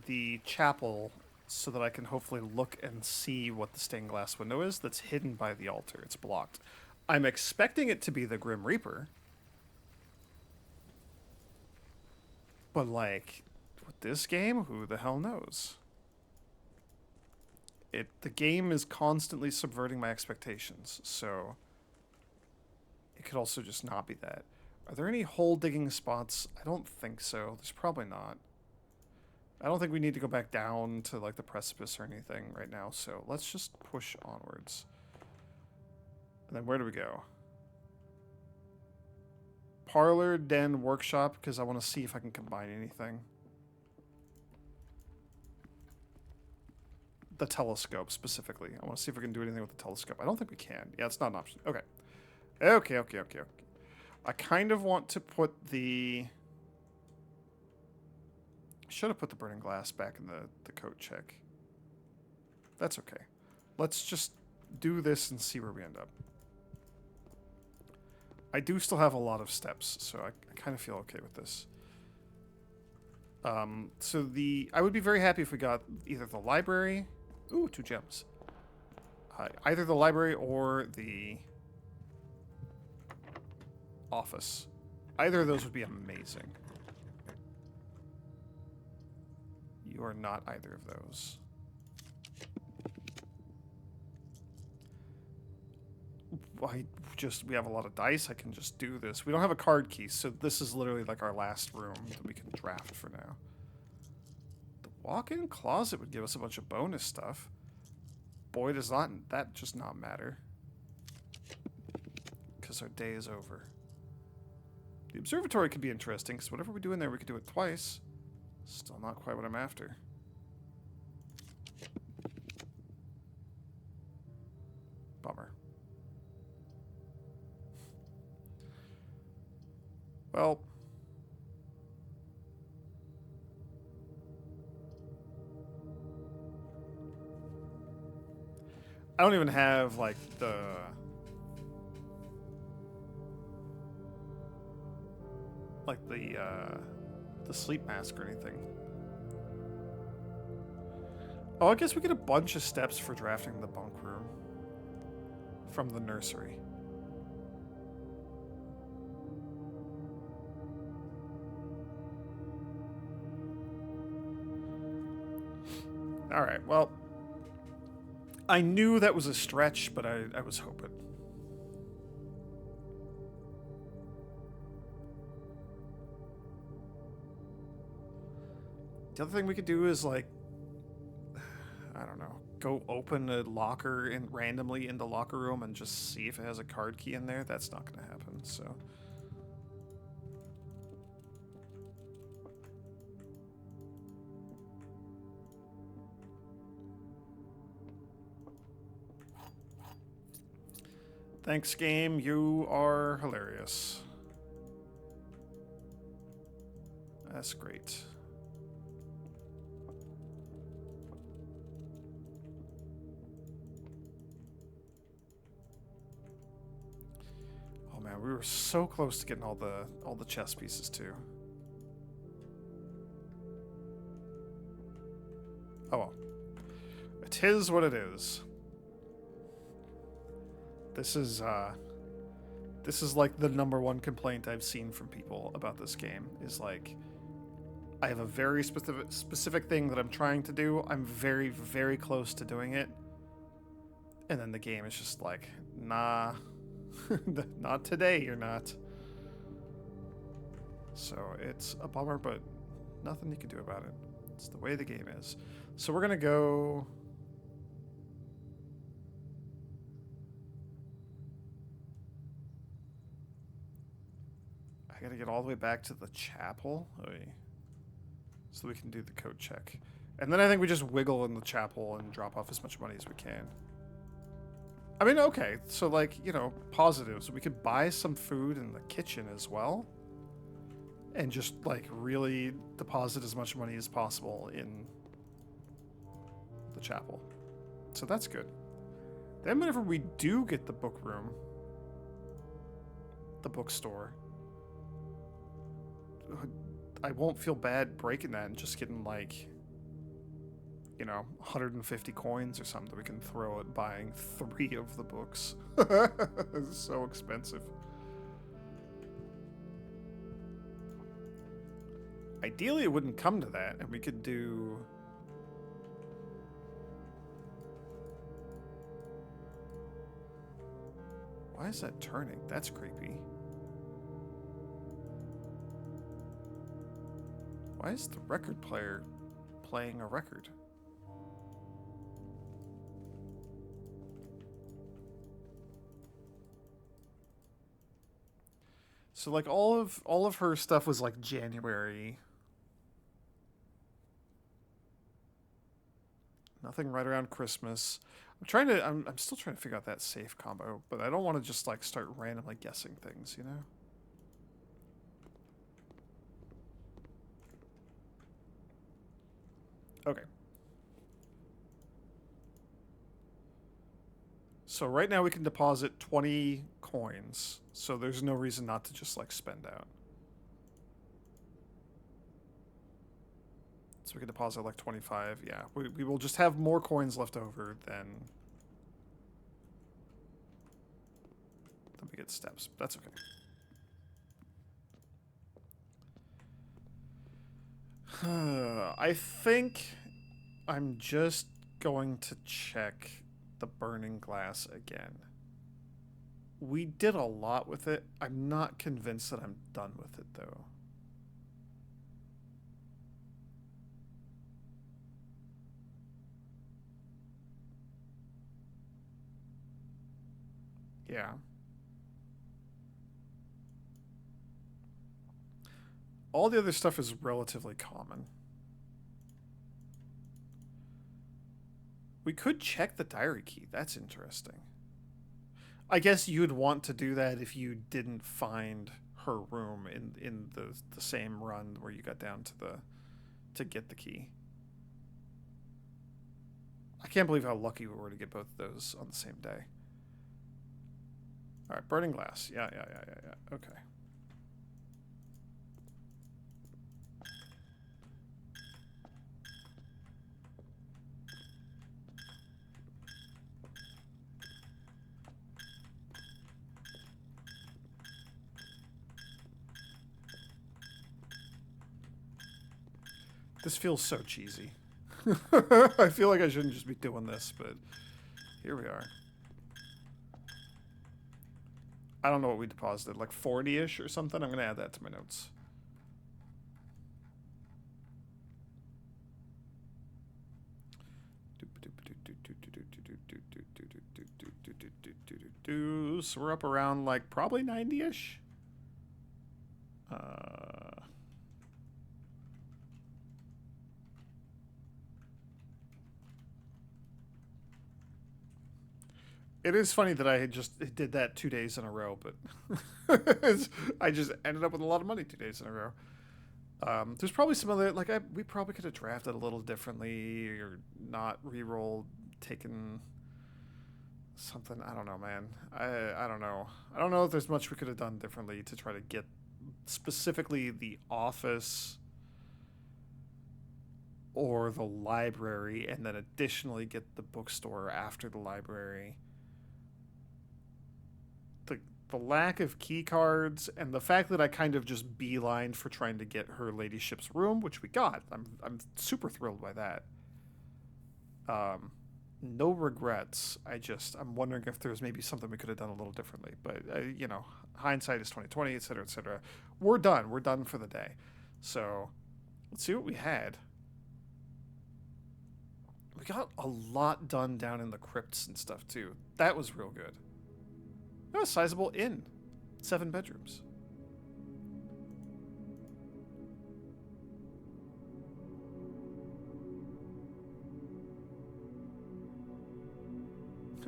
A: the chapel, so that I can hopefully look and see what the stained glass window is that's hidden by the altar. It's blocked. I'm expecting it to be the Grim Reaper. But, like, with this game, who the hell knows? The game is constantly subverting my expectations, so it could also just not be that. Are there any hole digging spots? I don't think so. There's probably not. I don't think we need to go back down to, like, the precipice or anything right now, so let's just push onwards. And then where do we go? Parlor, den, workshop, because I want to see if I can combine anything. The telescope, specifically. I want to see if we can do anything with the telescope. I don't think we can. Yeah, it's not an option. Okay. Okay. I kind of want to put the... Should have put the burning glass back in the coat check. That's okay. Let's just do this and see where we end up. I do still have a lot of steps, so I kind of feel okay with this. I would be very happy if we got either the library... Ooh, 2 gems. Either the library or the office. Either of those would be amazing. You are not either of those. We have a lot of dice. I can just do this. We don't have a card key, so this is literally like our last room that we can draft for now. The walk-in closet would give us a bunch of bonus stuff. Boy, does that just not matter. Because our day is over. The observatory could be interesting, because whatever we do in there, we could do it twice. Still not quite what I'm after. Bummer. Well... I don't even have, like, the sleep mask or anything. Oh, I guess we get a bunch of steps for drafting the bunk room from the nursery. Alright, well, I knew that was a stretch, but I was hoping. The other thing we could do is, like, I don't know, go open a locker randomly in the locker room and just see if it has a card key in there. That's not going to happen, so... Thanks, game. You are hilarious. That's great. Oh man, we were so close to getting all the chess pieces too. Oh well. It is what it is. This is like the #1 complaint I've seen from people about this game is like, I have a very specific thing that I'm trying to do. I'm very, very close to doing it. And then the game is just like, nah, not today, you're not. So it's a bummer, but nothing you can do about it. It's the way the game is. So we're gonna go... I gotta get all the way back to the chapel. So we can do the code check. And then I think we just wiggle in the chapel and drop off as much money as we can. I mean, okay, so like, you know, positives. We could buy some food in the kitchen as well. And just like really deposit as much money as possible in the chapel. So that's good. Then whenever we do get the book room, the bookstore, I won't feel bad breaking that and just getting like, you know, 150 coins or something that we can throw at buying 3 of the books. It's so expensive. Ideally, it wouldn't come to that, and we could do... Why is that turning? That's creepy. Why is the record player playing a record? So like all of her stuff was like January. Nothing right around Christmas. I'm still trying to figure out that safe combo, but I don't want to just like start randomly guessing things, you know? Okay. So right now we can deposit 20 coins, so there's no reason not to just like spend out. So we can deposit like 25, yeah. We will just have more coins left over than we get steps, but that's okay. I think I'm just going to check the burning glass again. We did a lot with it. I'm not convinced that I'm done with it, though. Yeah. All the other stuff is relatively common. We could check the diary key. That's interesting. I guess you'd want to do that if you didn't find her room in the same run where you got down to get the key. I can't believe how lucky we were to get both of those on the same day. All right, burning glass. Yeah. Okay. This feels so cheesy. I feel like I shouldn't just be doing this, but here we are. I don't know what we deposited, like 40-ish or something. I'm going to add that to my notes. So we're up around like probably 90-ish. It is funny that I just did that 2 days in a row, but I just ended up with a lot of money 2 days in a row. There's probably some other, like, we probably could have drafted a little differently or not re-rolled, taken something. I don't know, man. I don't know. I don't know if there's much we could have done differently to try to get specifically the office or the library, and then additionally get the bookstore after the library. The lack of key cards and the fact that I kind of just beelined for trying to get her ladyship's room, which we got. I'm super thrilled by that. No regrets. I'm wondering if there's maybe something we could have done a little differently. But you know, hindsight is 2020, etc., etc. We're done. We're done for the day. So let's see what we had. We got a lot done down in the crypts and stuff too. That was real good. A sizable inn. 7 bedrooms.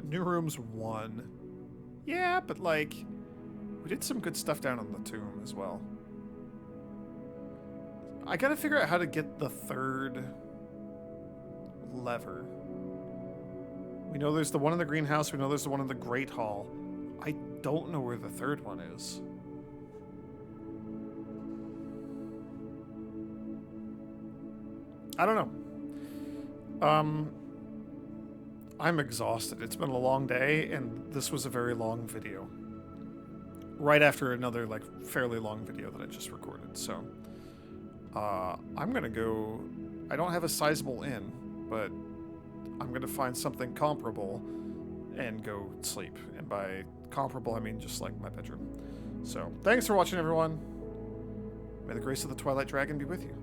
A: New rooms 1. Yeah, but like, we did some good stuff down in the tomb as well. I gotta figure out how to get the 3rd lever. We know there's the one in the greenhouse. We know there's the one in the Great Hall. I don't know where the 3rd one is. I don't know. I'm exhausted. It's been a long day, and this was a very long video. Right after another, like, fairly long video that I just recorded. So, I'm gonna go... I don't have a sizable inn, but I'm gonna find something comparable and go sleep. And by comparable, I mean just like my bedroom. So, thanks for watching, everyone. May the grace of the Twilight Dragon be with you.